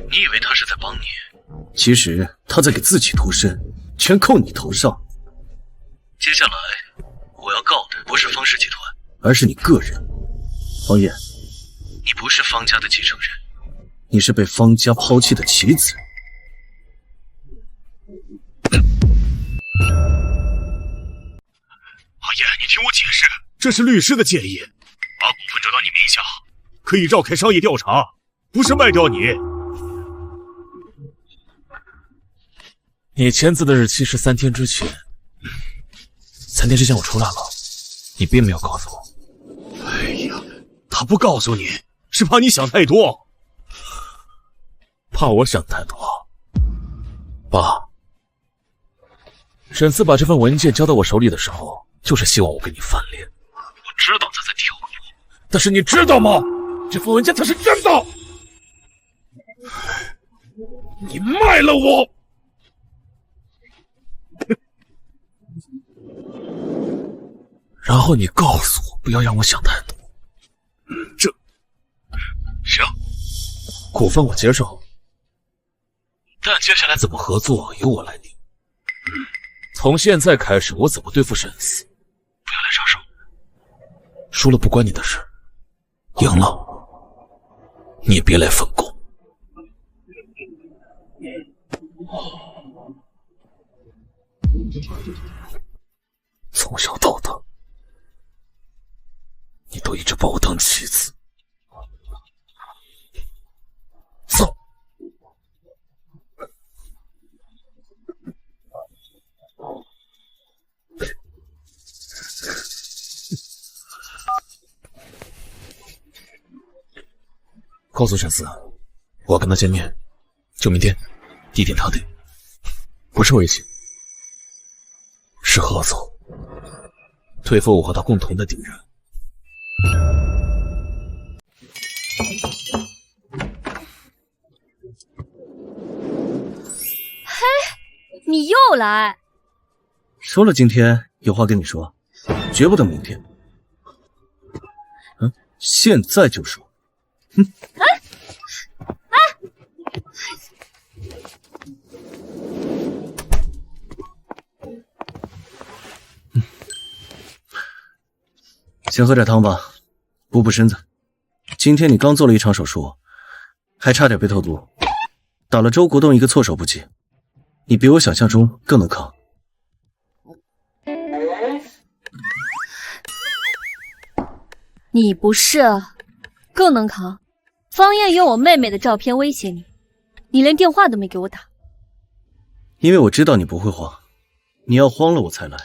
你以为他是在帮你？其实他在给自己脱身，全扣你头上。接下来我要告的不是方氏集团，而是你个人。方燕，你不是方家的继承人，你是被方家抛弃的棋子。阿燕，你听我解释，这是律师的建议。把股份转到你名下，可以绕开商业调查，不是卖掉你。你签字的日期是3天之前，3天之前我出来了，你并没有告诉我。哎呀，他不告诉你，是怕你想太多。怕我想太多？爸，沈四把这份文件交到我手里的时候，就是希望我跟你翻脸。我知道他在挑你，但是你知道吗？这份文件它是真的。你卖了我！然后你告诉我，不要让我想太多。这行，股份我接受，但接下来怎么合作由我来定。从现在开始，我怎么对付沈思，不要来插手。输了不关你的事，赢了你也别来分功。从小到大，你都一直把我当棋子。走。告诉沈思，我要跟他见面，就明天，地点他的，不是威胁，是合作，对付我和他共同的敌人。嘿，你又来！说了今天有话跟你说，绝不等明天。现在就说。先喝点汤吧，补补身子。今天你刚做了一场手术，还差点被投毒，打了周国栋一个措手不及。你比我想象中更能扛。你不是更能扛？方燕用我妹妹的照片威胁你，你连电话都没给我打。因为我知道你不会慌，你要慌了我才来。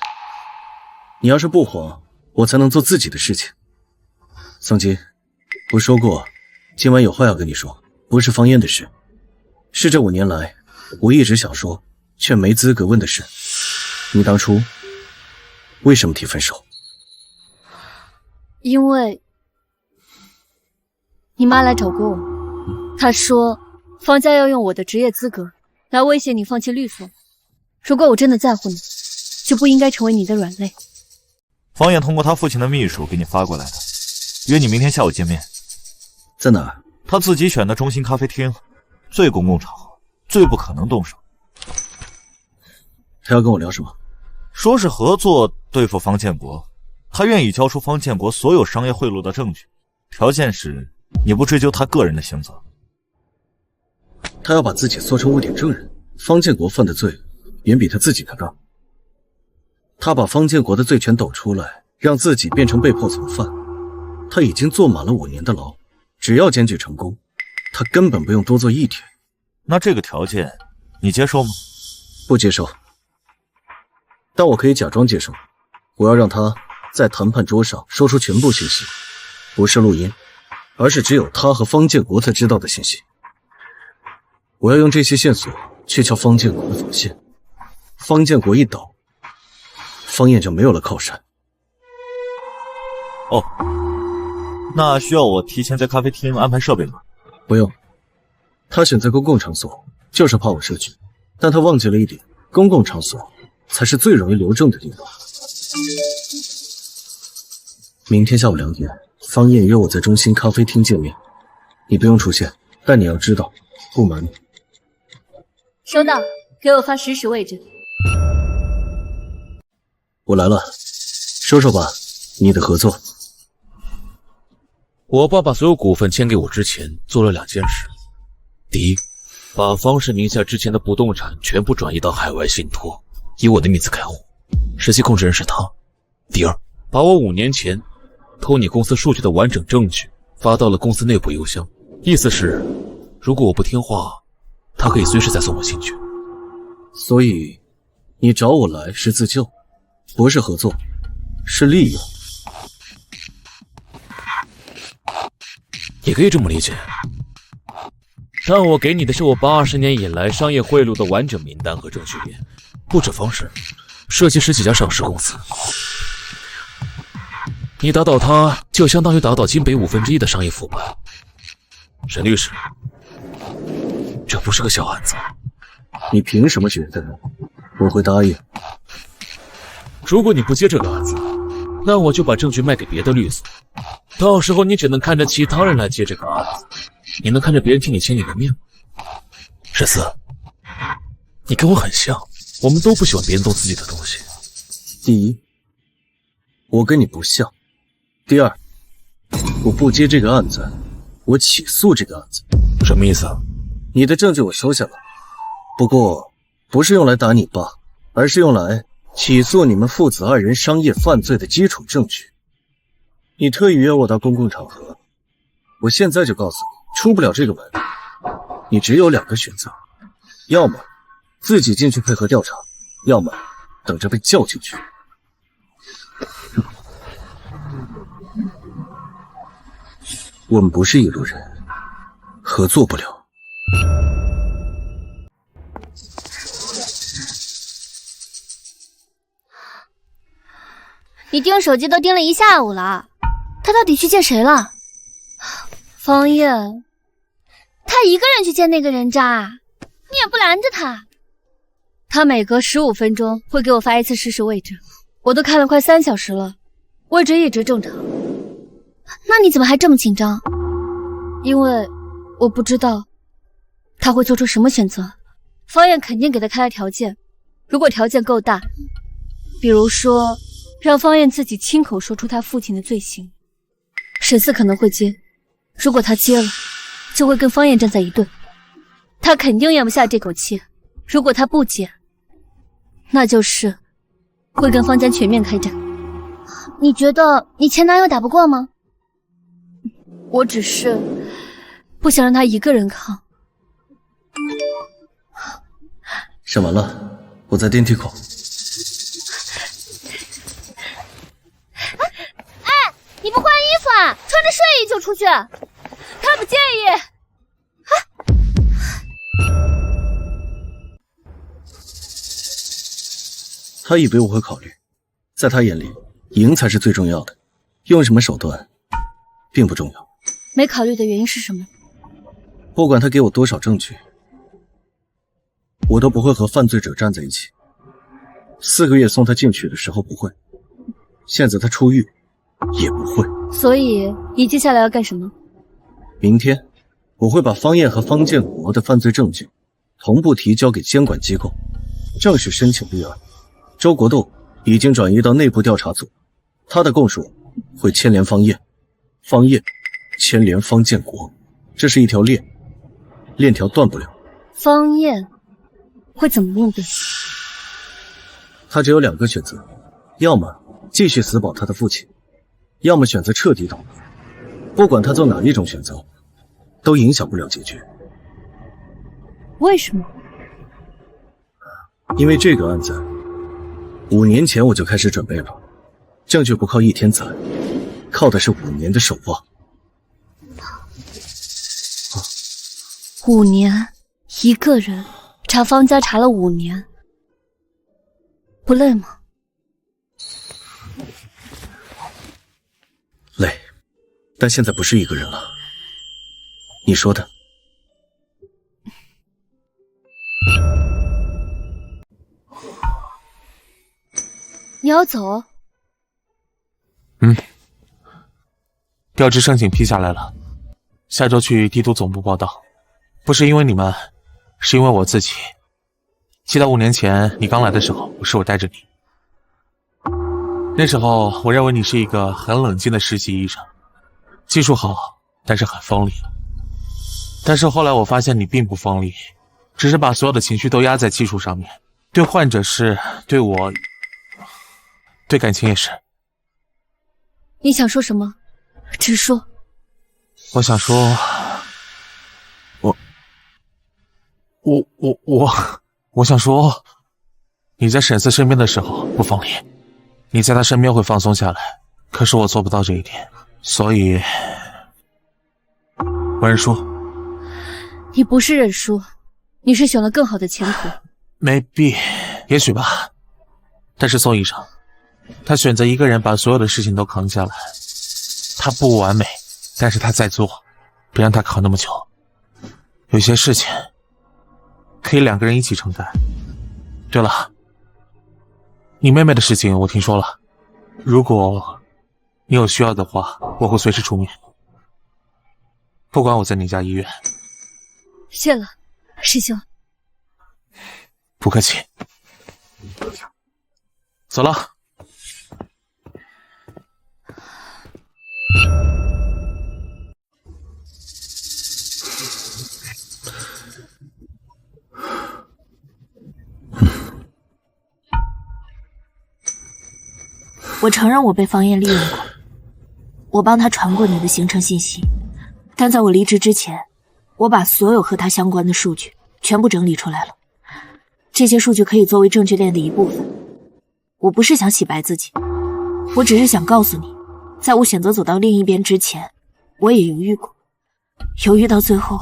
你要是不慌，我才能做自己的事情。宋基，我说过，今晚有话要跟你说，不是方燕的事，是这5年来我一直想说却没资格问的事。你当初为什么提分手？因为你妈来找过我，她说方家要用我的职业资格来威胁你放弃律所。如果我真的在乎你，就不应该成为你的软肋。方燕通过他父亲的秘书给你发过来的，约你明天下午见面。在哪儿？他自己选的中心咖啡厅，最公共场合，最不可能动手。他要跟我聊什么？说是合作对付方建国，他愿意交出方建国所有商业贿赂的证据，条件是你不追究他个人的刑责。他要把自己做成污点证人，方建国犯的罪远比他自己的大。他把方建国的罪全抖出来，让自己变成被迫从犯。他已经坐满了5年的牢，只要检举成功，他根本不用多做1天。那这个条件你接受吗？不接受，但我可以假装接受。我要让他在谈判桌上说出全部信息，不是录音，而是只有他和方建国才知道的信息。我要用这些线索去撬方建国的防线，方建国一倒，方燕就没有了靠山。哦，那需要我提前在咖啡厅安排设备吗？不用，他选择公共场所就是怕我设局，但他忘记了一点，公共场所才是最容易留证的地方。明天下午2点，方燕约我在中心咖啡厅见面，你不用出现，但你要知道，不瞒你。收到，给我发实时位置。我来了，说说吧，你的合作。我爸把所有股份签给我之前做了2件事。第一，把方氏名下之前的不动产全部转移到海外信托，以我的名字开户，实际控制人是他。第二，把我5年前偷你公司数据的完整证据发到了公司内部邮箱，意思是如果我不听话，他可以随时再送我进去。所以你找我来是自救，不是合作，是利用。也可以这么理解，但我给你的是我80年以来商业贿赂的完整名单和证据链，不止方式，涉及10几家上市公司。你打倒他，就相当于打倒金北1/5的商业腐败。沈律师，这不是个小案子。你凭什么觉得我会答应？如果你不接这个案子，那我就把证据卖给别的律所，到时候你只能看着其他人来接这个案子，你能看着别人替你签你的命吗？沈思，你跟我很像，我们都不喜欢别人动自己的东西。第一，我跟你不像；第二，我不接这个案子，我起诉这个案子。什么意思啊？你的证据我收下了，不过不是用来打你爸，而是用来起诉你们父子二人商业犯罪的基础证据。你特意约我到公共场合，我现在就告诉你，出不了这个门，你只有2个选择，要么自己进去配合调查，要么等着被叫进去。我们不是一路人，合作不了。你盯手机都盯了1下午了，他到底去见谁了？方燕，他一个人去见那个人渣，你也不拦着他。他每隔15分钟会给我发一次实时位置，我都看了快3小时了，位置一直正常。那你怎么还这么紧张？因为我不知道他会做出什么选择。方燕肯定给他开了条件，如果条件够大，比如说让方燕自己亲口说出他父亲的罪行，沈四可能会接，如果他接了，就会跟方燕站在一队，他肯定咽不下这口气。如果他不接，那就是会跟方家全面开战。你觉得你前男友打不过吗？我只是不想让他一个人扛。审完了，我在电梯口。你不换衣服啊？穿着睡衣就出去？他不介意。他以为我会考虑，在他眼里，赢才是最重要的，用什么手段并不重要。没考虑的原因是什么？不管他给我多少证据，我都不会和犯罪者站在一起。4个月送他进去的时候不会，现在他出狱也不会。所以你接下来要干什么？明天我会把方燕和方建国的犯罪证据同步提交给监管机构，正式申请立案。周国栋已经转移到内部调查组，他的供述会牵连方燕，方燕牵连方建国，这是一条链，链条断不了。方燕会怎么应对？他只有2个选择，要么继续死保他的父亲，要么选择彻底倒闭。不管他做哪一种选择，都影响不了结局。为什么？因为这个案子5年前我就开始准备了，证据不靠1天攒，靠的是5年的守望。5年，一个人查方家查了5年，不累吗？累，但现在不是一个人了。你说的。你要走？调职申请批下来了，下周去帝都总部报道。不是因为你们，是因为我自己。记得5年前你刚来的时候，是我带着你。那时候我认为你是一个很冷静的实习医生，技术好，但是很锋利。但是后来我发现你并不锋利，只是把所有的情绪都压在技术上面，对患者是，对我，对感情也是。你想说什么？直说。我想说，我想说，你在沈四身边的时候不锋利，你在他身边会放松下来，可是我做不到这一点，所以我认输。你不是认输，你是选了更好的前途。maybe， 也许吧。但是宋医生，他选择一个人把所有的事情都扛下来，他不完美，但是他在做，别让他扛那么久。有些事情可以2个人一起承担。对了，你妹妹的事情我听说了，如果你有需要的话，我会随时出面，不管我在哪家医院。谢了，师兄。不客气。走了。我承认我被方燕利用过，我帮他传过你的行程信息，但在我离职之前，我把所有和他相关的数据全部整理出来了。这些数据可以作为证据链的一部分。我不是想洗白自己，我只是想告诉你，在我选择走到另一边之前，我也犹豫过，犹豫到最后，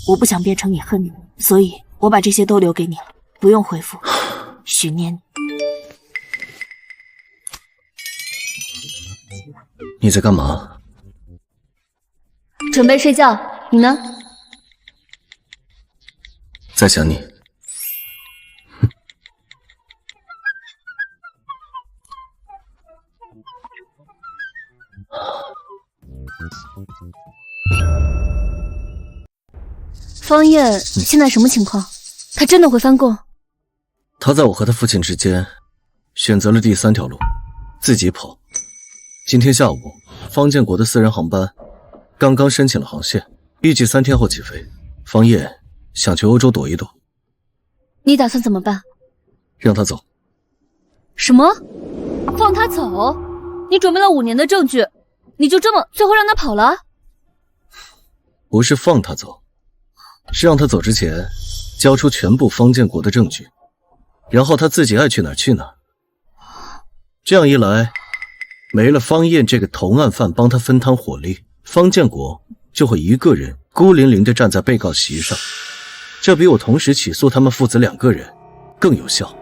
我不想变成你恨你，所以我把这些都留给你了，不用回复，许念你。你在干嘛？准备睡觉，你呢？在想你。方燕现在什么情况？他真的会翻供？他在我和他父亲之间选择了第3条路，自己跑。今天下午，方建国的私人航班刚刚申请了航线，预计3天后起飞。方燕想去欧洲躲一躲。你打算怎么办？让他走。什么？放他走？你准备了5年的证据，你就这么最后让他跑了？不是放他走，是让他走之前交出全部方建国的证据，然后他自己爱去哪儿去哪儿。这样一来，没了方燕这个同案犯帮他分摊火力，方建国就会一个人孤零零地站在被告席上，这比我同时起诉他们父子2个人更有效。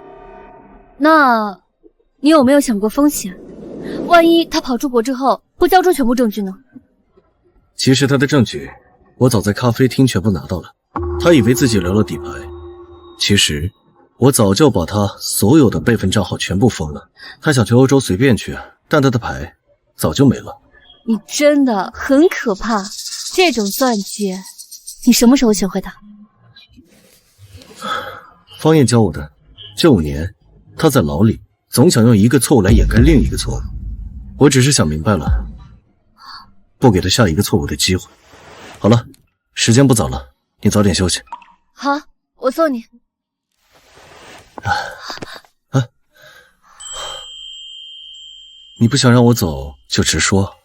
那你有没有想过风险？万一他跑出国之后不交出全部证据呢？其实他的证据我早在咖啡厅全部拿到了，他以为自己留了底牌，其实我早就把他所有的备份账号全部封了。他想去欧洲随便去，但他的牌早就没了。你真的很可怕，这种算计你什么时候学会的？方燕教我的。这5年他在牢里总想用一个错误来掩盖另一个错误，我只是想明白了，不给他下一个错误的机会。好了，时间不早了，你早点休息。好，我送你。你不想让我走就直说。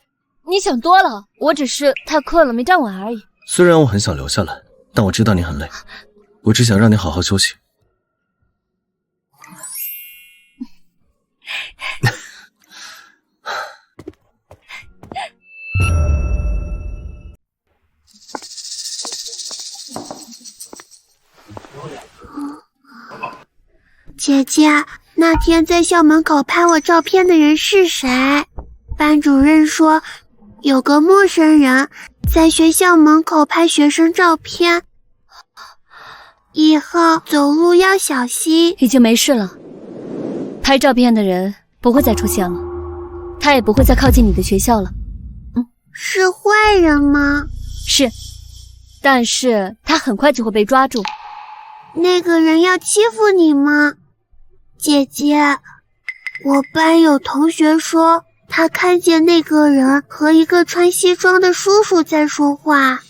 你想多了，我只是太困了没站稳而已。虽然我很想留下来，但我知道你很累，我只想让你好好休息。姐姐，那天在校门口拍我照片的人是谁？班主任说有个陌生人在学校门口拍学生照片，以后走路要小心。已经没事了，拍照片的人不会再出现了，他也不会再靠近你的学校了。是坏人吗？是，但是他很快就会被抓住。那个人要欺负你吗？姐姐，我班有同学说他看见那个人和一个穿西装的叔叔在说话。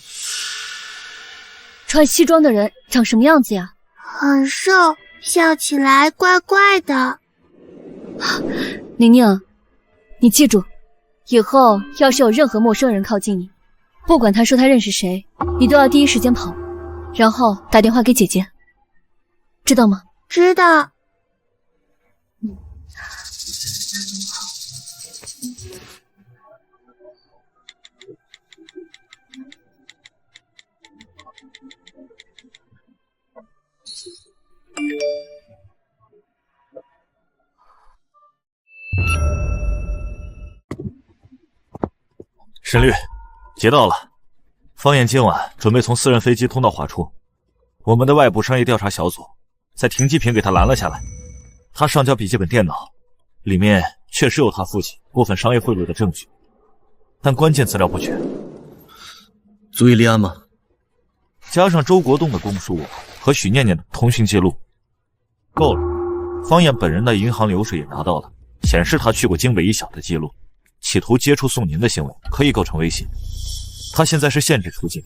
穿西装的人长什么样子呀？很瘦，笑起来怪怪的。宁宁，你记住，以后要是有任何陌生人靠近你，不管他说他认识谁，你都要第一时间跑，然后打电话给姐姐，知道吗？知道。沈律，接到了。方燕今晚准备从私人飞机通到华出，我们的外部商业调查小组在停机坪给他拦了下来。他上交笔记本电脑，里面确实有他父亲部分商业贿赂的证据，但关键资料不全。足以立案吗？加上周国栋的供述和许念念的通讯记录，够了。方燕本人的银行流水也拿到了，显示他去过经纬一小的记录，企图接触宋宁的行为可以构成威胁。他现在是限制出境。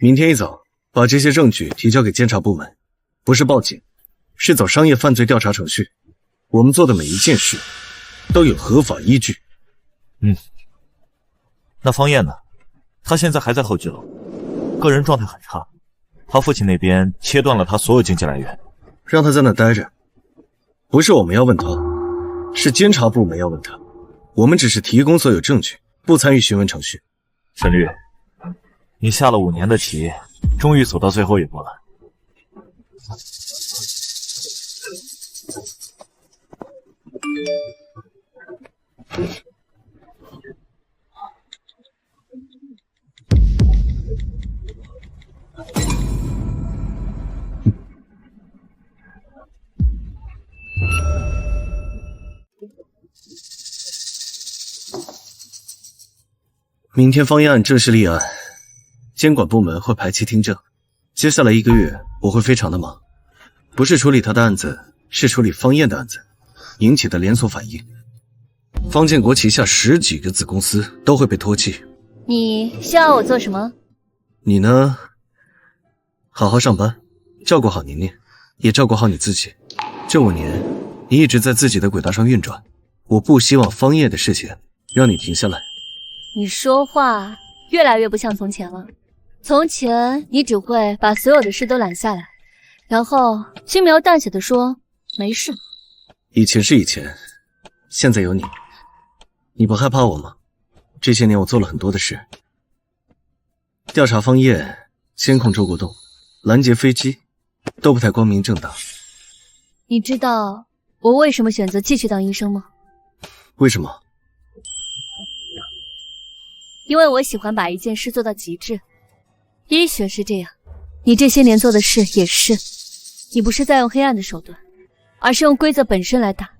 明天一早把这些证据提交给监察部门，不是报警，是走商业犯罪调查程序。我们做的每一件事都有合法依据。那方燕呢？他现在还在候机楼，个人状态很差。他父亲那边切断了他所有经济来源，让他在那待着。不是我们要问他，是监察部门要问他。我们只是提供所有证据，不参与询问程序。沈律，你下了5年的棋，终于走到最后一步了。明天方燕案正式立案，监管部门会排期听证。接下来1个月我会非常的忙，不是处理他的案子，是处理方燕的案子引起的连锁反应。方建国旗下10几个子公司都会被唾弃。你需要我做什么？你呢？好好上班，照顾好宁宁，也照顾好你自己。这5年你一直在自己的轨道上运转，我不希望方燕的事情让你停下来。你说话越来越不像从前了。从前你只会把所有的事都揽下来，然后轻描淡写的说没事。以前是以前，现在有你。你不害怕我吗？这些年我做了很多的事，调查方燕，监控周国栋，拦截飞机，都不太光明正大。你知道我为什么选择继续当医生吗？为什么？因为我喜欢把一件事做到极致。医学是这样，你这些年做的事也是。你不是在用黑暗的手段，而是用规则本身来打，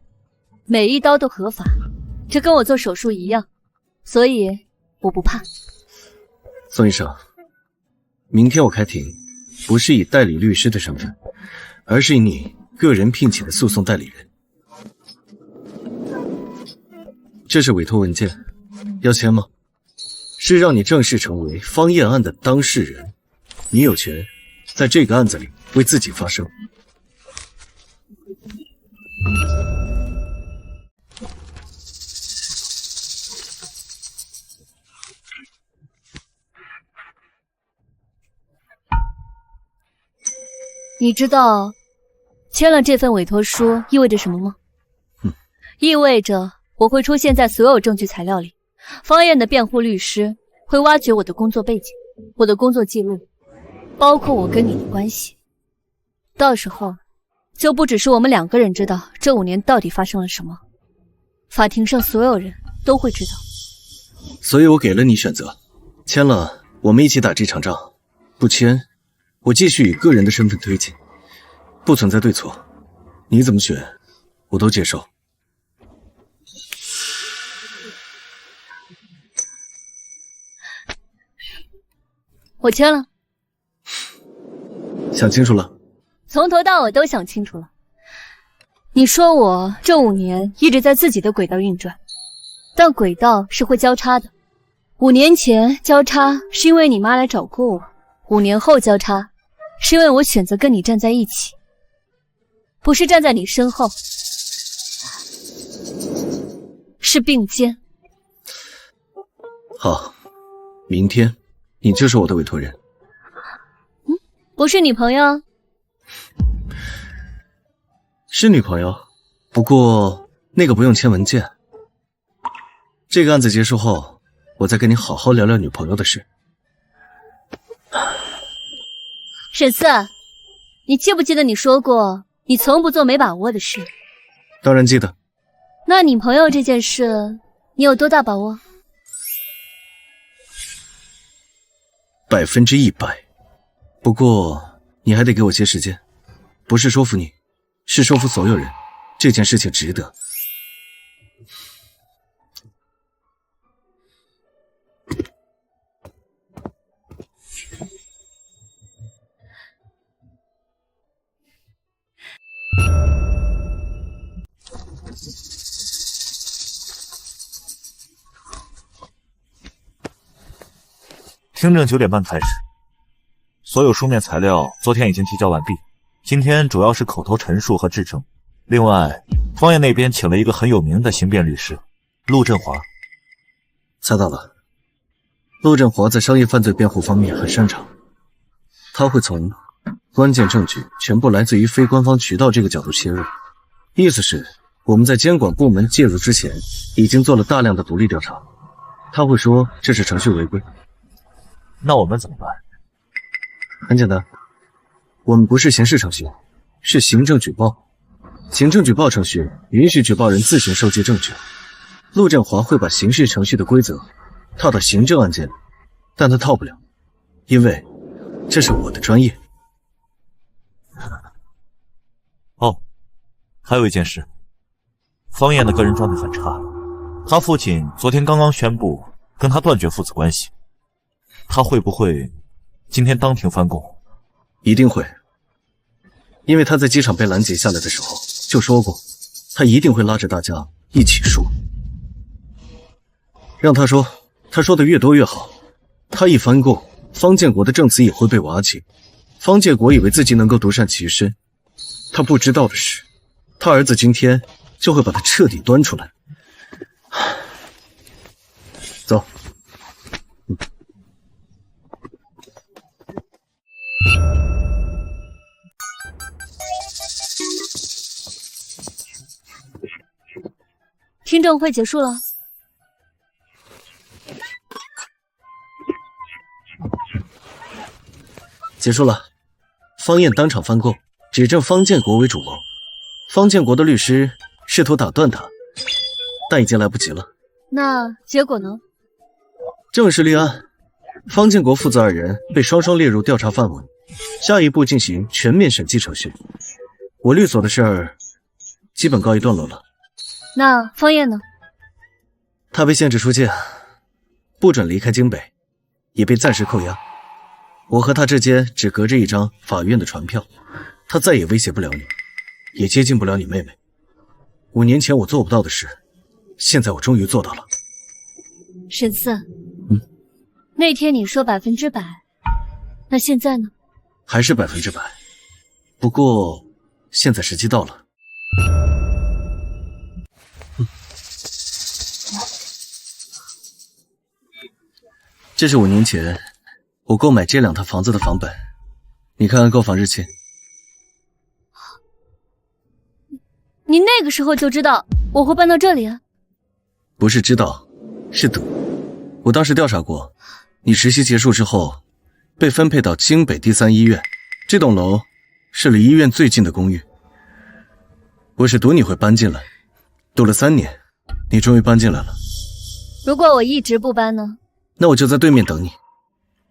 每一刀都合法，这跟我做手术一样，所以我不怕。宋医生，明天我开庭，不是以代理律师的身份，而是以你个人聘请的诉讼代理人。这是委托文件，要签吗？是让你正式成为方燕案的当事人，你有权在这个案子里为自己发声。你知道签了这份委托书意味着什么吗？意味着我会出现在所有证据材料里，方燕的辩护律师会挖掘我的工作背景，我的工作记录，包括我跟你的关系。到时候就不只是我们2个人知道这5年到底发生了什么，法庭上所有人都会知道。所以我给了你选择，签了我们一起打这场仗，不签我继续以个人的身份推进，不存在对错，你怎么选我都接受。我签了。想清楚了？从头到尾都想清楚了。你说我这5年一直在自己的轨道运转，但轨道是会交叉的。5年前交叉是因为你妈来找过我，5年后交叉是因为我选择跟你站在一起，不是站在你身后，是并肩。好，明天你就是我的委托人。不是女朋友？是女朋友，不过那个不用签文件。这个案子结束后，我再跟你好好聊聊女朋友的事。沈四，你记不记得你说过你从不做没把握的事？当然记得。那女朋友这件事你有多大把握？ 100%。不过你还得给我些时间，不是说服你，是说服所有人，这件事情值得。听证9点半开始，所有书面材料昨天已经提交完毕，今天主要是口头陈述和质证。另外，方艳那边请了一个很有名的刑辩律师陆振华。猜到了，陆振华在商业犯罪辩护方面很擅长，他会从关键证据全部来自于非官方渠道这个角度切入，意思是我们在监管部门介入之前已经做了大量的独立调查，他会说这是程序违规。那我们怎么办？很简单，我们不是刑事程序，是行政举报。行政举报程序允许举报人自行收集证据，陆振华会把刑事程序的规则套到行政案件里，但他套不了，因为这是我的专业。哦，还有一件事，方艳的个人状态很差，他父亲昨天刚刚宣布跟他断绝父子关系，他会不会今天当庭翻供？一定会，因为他在机场被拦截下来的时候就说过，他一定会拉着大家一起说。让他说，他说的越多越好。他一翻供，方建国的证词也会被瓦解。方建国以为自己能够独善其身，他不知道的是，他儿子今天就会把他彻底端出来。走。听证会结束了。结束了，方艳当场翻供，指证方建国为主谋。方建国的律师试图打断他，但已经来不及了。那结果呢？正式立案，方建国父子二人被双双列入调查范围，下一步进行全面审计程序。我律所的事儿基本告一段落了。那方艳呢？他被限制出境，不准离开京北，也被暂时扣押。我和他之间只隔着一张法院的传票，他再也威胁不了你，也接近不了你妹妹。5年前我做不到的事，现在我终于做到了。沈四，那天你说100%，那现在呢？还是100%，不过现在时机到了。这是5年前我购买这2套房子的房本，你看看购房日期。你那个时候就知道我会搬到这里啊？不是知道，是赌。我当时调查过，你实习结束之后被分配到京北第3医院，这栋楼是离医院最近的公寓。我是赌你会搬进来，赌了3年，你终于搬进来了。如果我一直不搬呢？那我就在对面等你，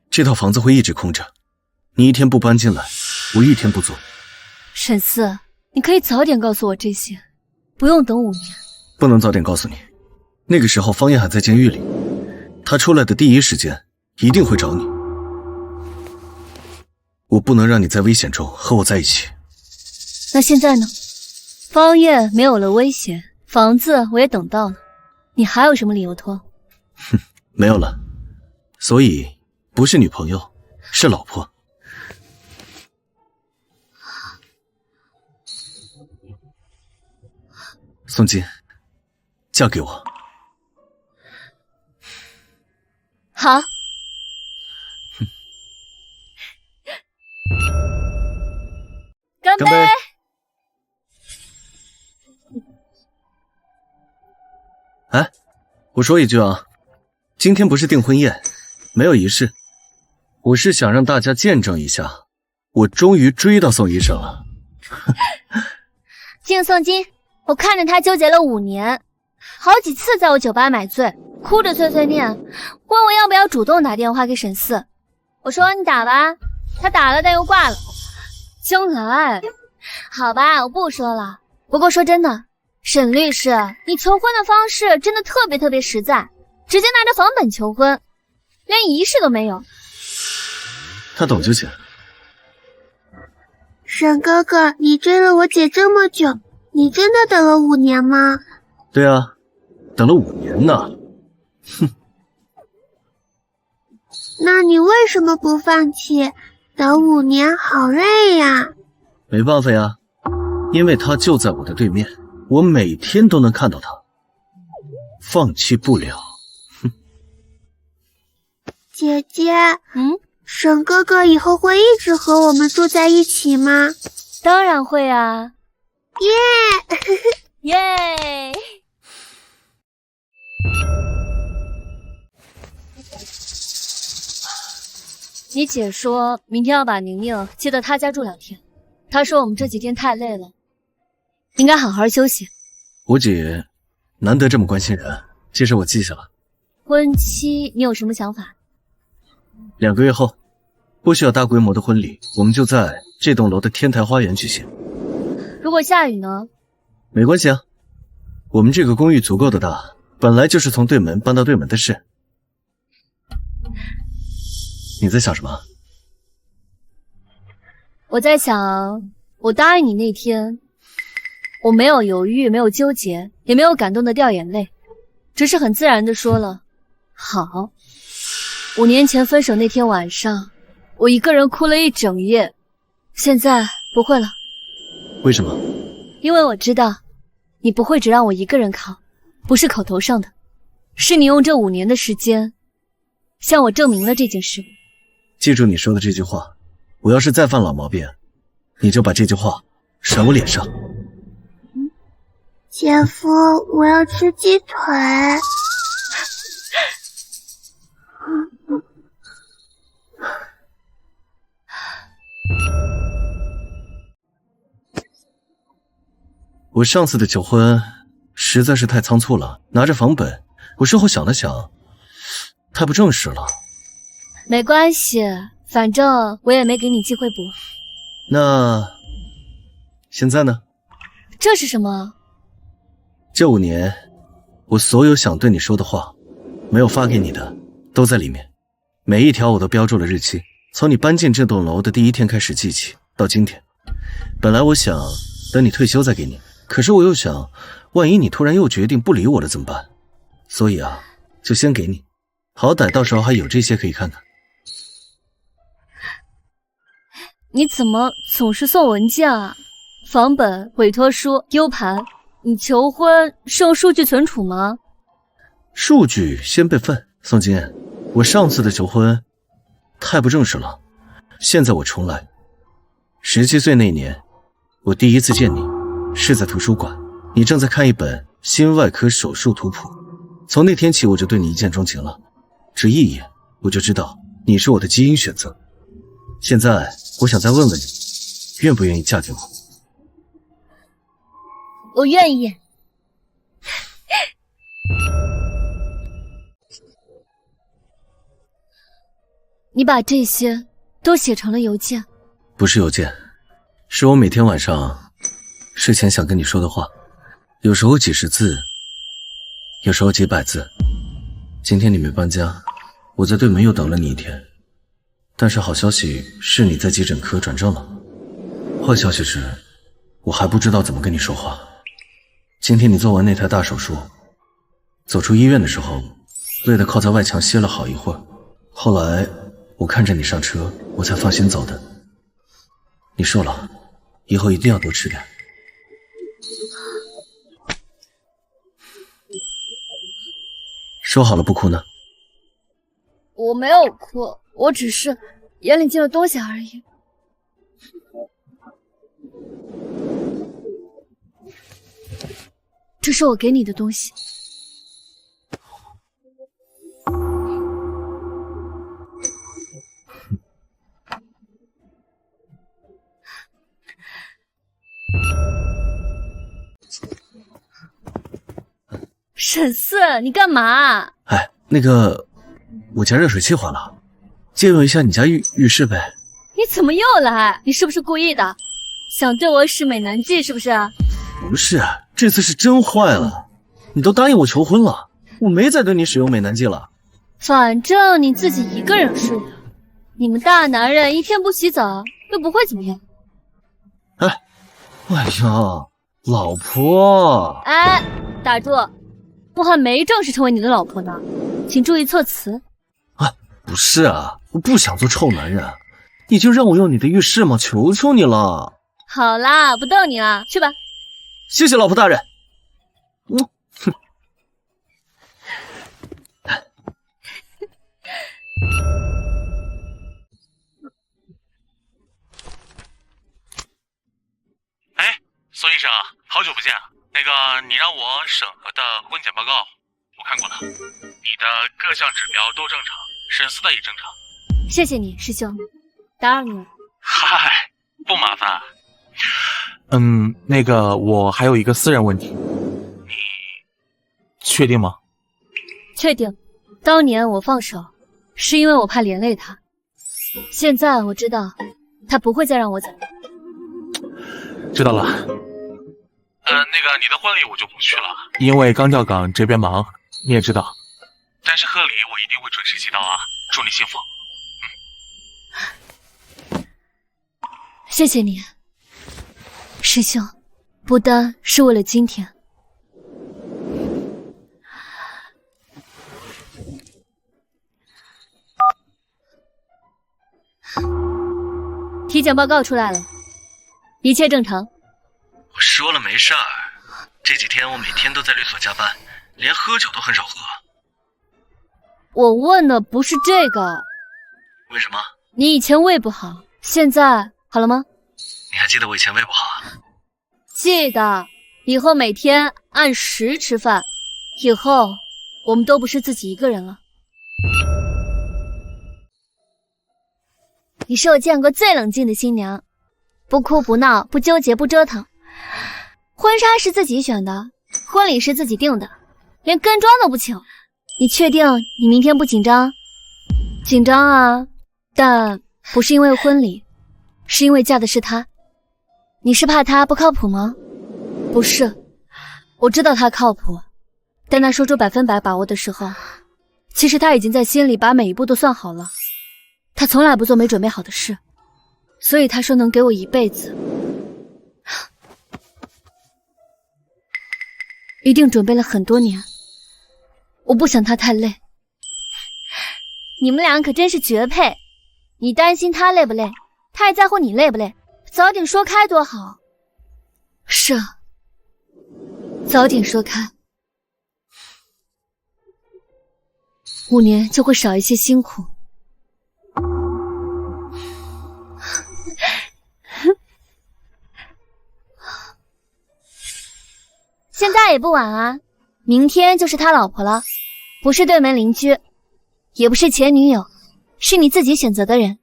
这套房子会一直空着，你一天不搬进来，我一天不做。沈四，你可以早点告诉我这些，不用等5年。不能早点告诉你，那个时候方艳还在监狱里，她出来的第一时间一定会找你。我不能让你在危险中和我在一起。那现在呢？方艳没有了危险，房子我也等到了，你还有什么理由拖？哼，没有了。所以不是女朋友，是老婆。宋金，嫁给我。好。干杯！哎，我说一句啊，今天不是订婚宴，没有仪式，我是想让大家见证一下，我终于追到宋医生了。敬宋金，我看着他纠结了5年，好几次在我酒吧买醉，哭着碎碎念，问我要不要主动打电话给沈四。我说你打吧，他打了但又挂了。将来，好吧，我不说了。不过说真的，沈律师，你求婚的方式真的特别实在，直接拿着房本求婚，连仪式都没有。他懂就行。沈哥哥，你追了我姐这么久，你真的等了5年吗？对啊，等了5年呢。哼。那你为什么不放弃？等5年好累呀。没办法呀，因为他就在我的对面，我每天都能看到他。放弃不了。哼。姐姐，沈哥哥以后会一直和我们住在一起吗？当然会啊。耶耶！你姐说明天要把宁宁接到她家住2天，她说我们这几天太累了，应该好好休息。我姐难得这么关心人，这事我记下了。婚期你有什么想法？2个月后，不需要大规模的婚礼，我们就在这栋楼的天台花园举行。如果下雨呢？没关系啊，我们这个公寓足够的大，本来就是从对门搬到对门的事。你在想什么？我在想，我答应你那天，我没有犹豫，没有纠结，也没有感动的掉眼泪，只是很自然的说了好。5年前分手那天晚上，我一个人哭了1整夜，现在不会了。为什么？因为我知道你不会只让我一个人扛，不是口头上的，是你用这5年的时间向我证明了这件事。记住你说的这句话，我要是再犯老毛病，你就把这句话甩我脸上。姐夫，我要吃鸡腿。我上次的求婚实在是太仓促了，拿着房本，我事后想了想，太不正式了。没关系，反正我也没给你机会补。那现在呢？这是什么？这5年，我所有想对你说的话，没有发给你的，都在里面。每一条我都标注了日期，从你搬进这栋楼的第1天开始记起，到今天。本来我想等你退休再给你，可是我又想，万一你突然又决定不理我了怎么办？所以啊，就先给你，好歹到时候还有这些可以看看。你怎么总是送文件啊？房本、委托书、U 盘，你求婚是用数据存储吗？数据先备份。宋金，我上次的求婚太不正式了，现在我重来。17岁那年，我第一次见你是在图书馆，你正在看一本心外科手术图谱。从那天起我就对你一见钟情了，只一眼我就知道你是我的基因选择。现在我想再问问你，愿不愿意嫁给我？我愿意。你把这些都写成了邮件？不是邮件，是我每天晚上睡前想跟你说的话，有时候几十字，有时候几百字。今天你没搬家，我在对门又等了你1天，但是好消息是你在急诊科转正了，坏消息是我还不知道怎么跟你说话。今天你做完那台大手术，走出医院的时候，累得靠在外墙歇了好一会儿，后来我看着你上车，我才放心走的。你瘦了，以后一定要多吃点。说好了不哭呢？我没有哭，我只是眼里进了东西而已。这是我给你的东西。沈四，你干嘛？哎，那个，我家热水器坏了，借用一下你家浴室呗。你怎么又来？你是不是故意的？想对我使美男计是不是？不是，这次是真坏了。你都答应我求婚了，我没再对你使用美男计了。反正你自己一个人睡的，你们大男人一天不洗澡又不会怎么样。哎呀，老婆！哎，打住！我还没正式成为你的老婆呢，请注意措辞。啊，不是啊，我不想做臭男人，你就让我用你的浴室嘛，求求你了。好啦，不逗你了，去吧。谢谢老婆大人。哎，宋医生，好久不见。那个，你让我审核的婚检报告我看过了，你的各项指标都正常，沈思的也正常。谢谢你，师兄，打扰你了。嗨，不麻烦。那个，我还有一个私人问题，你确定吗？确定。当年我放手，是因为我怕连累他。现在我知道，他不会再让我走。知道了。那个你的婚礼我就不去了，因为刚调岗这边忙，你也知道。但是贺礼我一定会准时寄到啊，祝你幸福。谢谢你，师兄，不单是为了今天。体检报告出来了，一切正常。我说了没事儿，这几天我每天都在律所加班，连喝酒都很少喝。我问的不是这个。为什么？你以前胃不好，现在好了吗？你还记得我以前胃不好啊？记得，以后每天按时吃饭，以后我们都不是自己一个人了。你是我见过最冷静的新娘，不哭不闹，不纠结不折腾。婚纱是自己选的，婚礼是自己定的，连跟妆都不请。你确定你明天不紧张？紧张啊，但不是因为婚礼，是因为嫁的是他。你是怕他不靠谱吗？不是，我知道他靠谱，但他说出100%把握的时候，其实他已经在心里把每一步都算好了。他从来不做没准备好的事，所以他说能给我一辈子。一定准备了很多年，我不想他太累。你们俩可真是绝配，你担心他累不累，他还在乎你累不累，早点说开多好。是啊，早点说开，5年就会少一些辛苦。现在也不晚啊，明天就是他老婆了，不是对门邻居，也不是前女友，是你自己选择的人。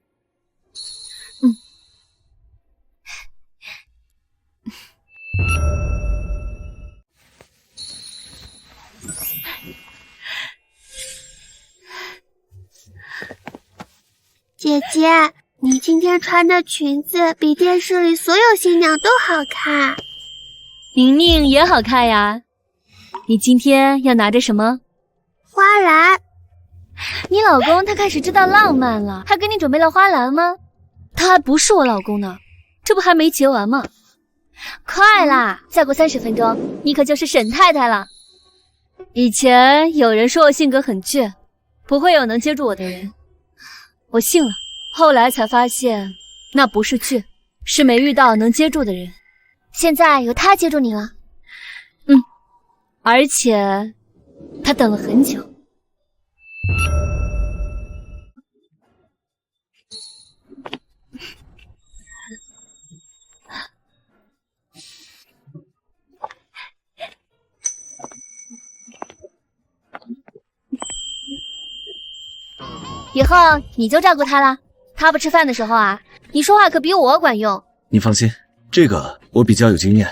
姐姐，你今天穿的裙子比电视里所有新娘都好看。宁宁也好看呀，你今天要拿着什么？花篮。你老公他开始知道浪漫了，还给你准备了花篮吗？他还不是我老公呢，这不还没结完吗？快啦，再过30分钟，你可就是沈太太了。以前有人说我性格很倔，不会有能接住我的人，我信了。后来才发现，那不是倔，是没遇到能接住的人。现在有他接住你了，而且他等了很久。以后你就照顾他啦，他不吃饭的时候啊，你说话可比我管用。你放心，这个我比较有经验。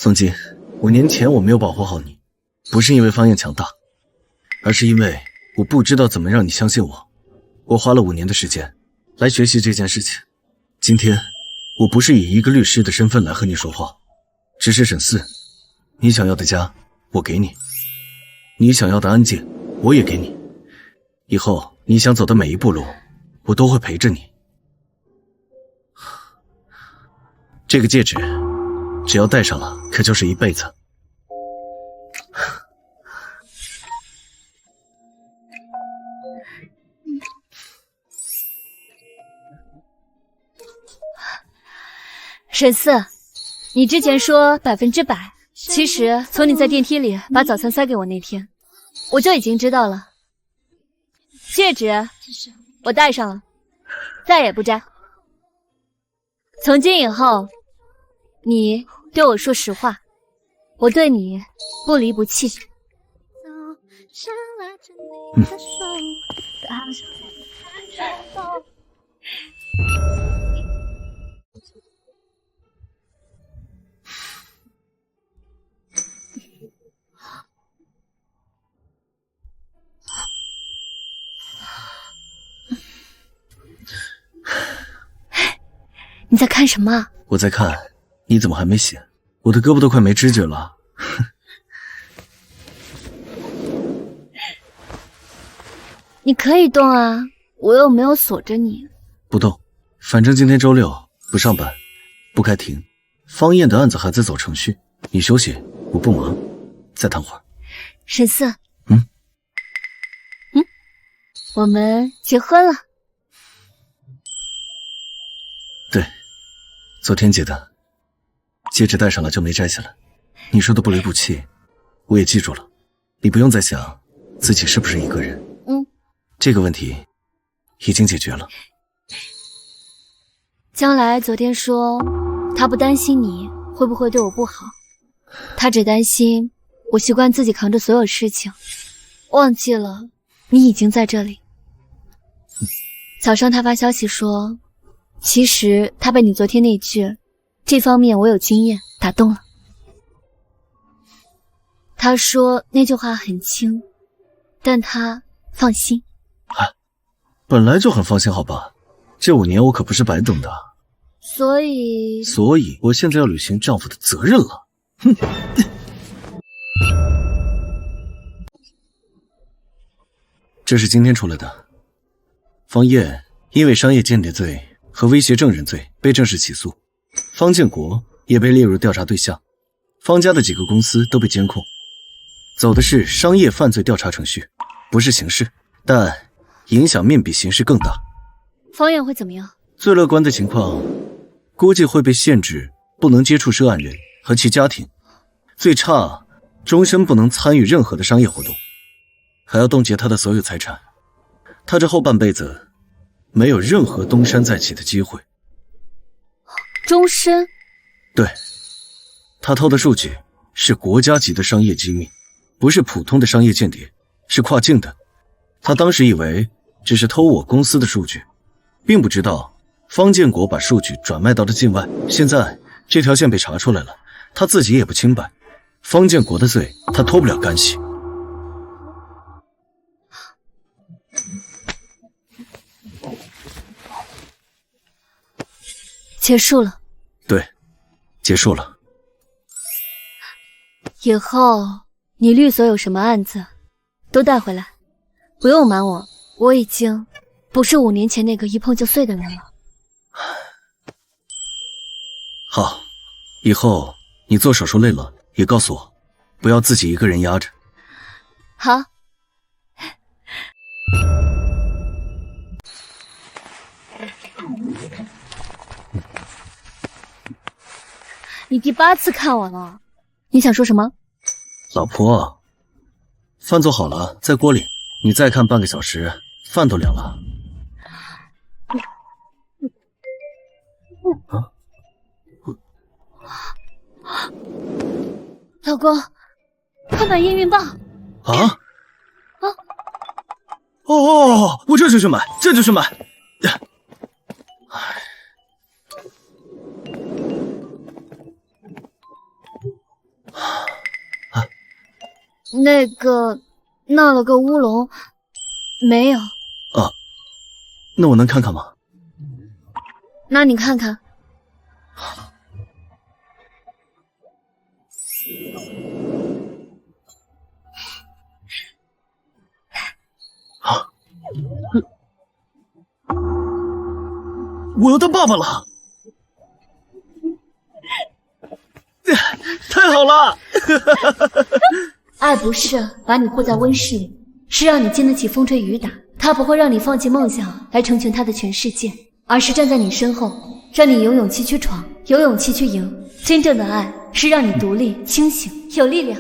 宋金，5年前我没有保护好你，不是因为方燕强大，而是因为我不知道怎么让你相信我。我花了5年的时间来学习这件事情。今天我不是以一个律师的身份来和你说话，只是审4，你想要的家我给你，你想要的安静我也给你，以后你想走的每一步路我都会陪着你。这个戒指只要戴上了可就是一辈子。沈4，你之前说100%，其实从你在电梯里把早餐塞给我那天，我就已经知道了。戒指我戴上了，再也不摘。从今以后，你对我说实话，我对你不离不弃。你在看什么？我在看你怎么还没醒，我的胳膊都快没知觉了。你可以动啊，我又没有锁着你。不动，反正今天周6不上班，不开庭，方燕的案子还在走程序，你休息，我不忙，再谈会儿。沈4，我们结婚了。对，昨天结的，戒指戴上了就没摘下来。你说的不离不弃，我也记住了。你不用再想自己是不是一个人。这个问题已经解决了。将来昨天说他不担心你会不会对我不好，他只担心我习惯自己扛着所有事情，忘记了你已经在这里。早上他发消息说，其实他被你昨天那句这方面我有经验打动了。他说那句话很轻，但他放心。本来就很放心好吧，这5年我可不是白等的。所以我现在要履行丈夫的责任了。哼。这是今天出来的。方燕因为商业间谍罪和威胁证人罪被正式起诉，方建国也被列入调查对象，方家的几个公司都被监控，走的是商业犯罪调查程序，不是刑事，但影响面比刑事更大。方燕会怎么样？最乐观的情况，估计会被限制不能接触涉案人和其家庭，最差终身不能参与任何的商业活动，还要冻结他的所有财产。他这后半辈子没有任何东山再起的机会。终身？对，他偷的数据是国家级的商业机密，不是普通的商业间谍，是跨境的。他当时以为只是偷我公司的数据，并不知道方建国把数据转卖到了境外。现在这条线被查出来了，他自己也不清白，方建国的罪他脱不了干系。结束了。对，结束了。以后你律所有什么案子都带回来，不用瞒我，我已经不是5年前那个一碰就碎的人了。好，以后你做手术累了也告诉我，不要自己一个人压着。好。你第8次看我了，你想说什么？老婆，饭做好了，在锅里，你再看半个小时，饭都凉了。老公，快买验孕棒！我这就去买，这就去买。那个闹了个乌龙，没有。啊，那我能看看吗？那你看看。啊！我要当爸爸了！太好了！爱不是把你护在温室里，是让你经得起风吹雨打。他不会让你放弃梦想来成全他的全世界，而是站在你身后，让你有勇气去闯，有勇气去赢。真正的爱是让你独立、清醒、有力量。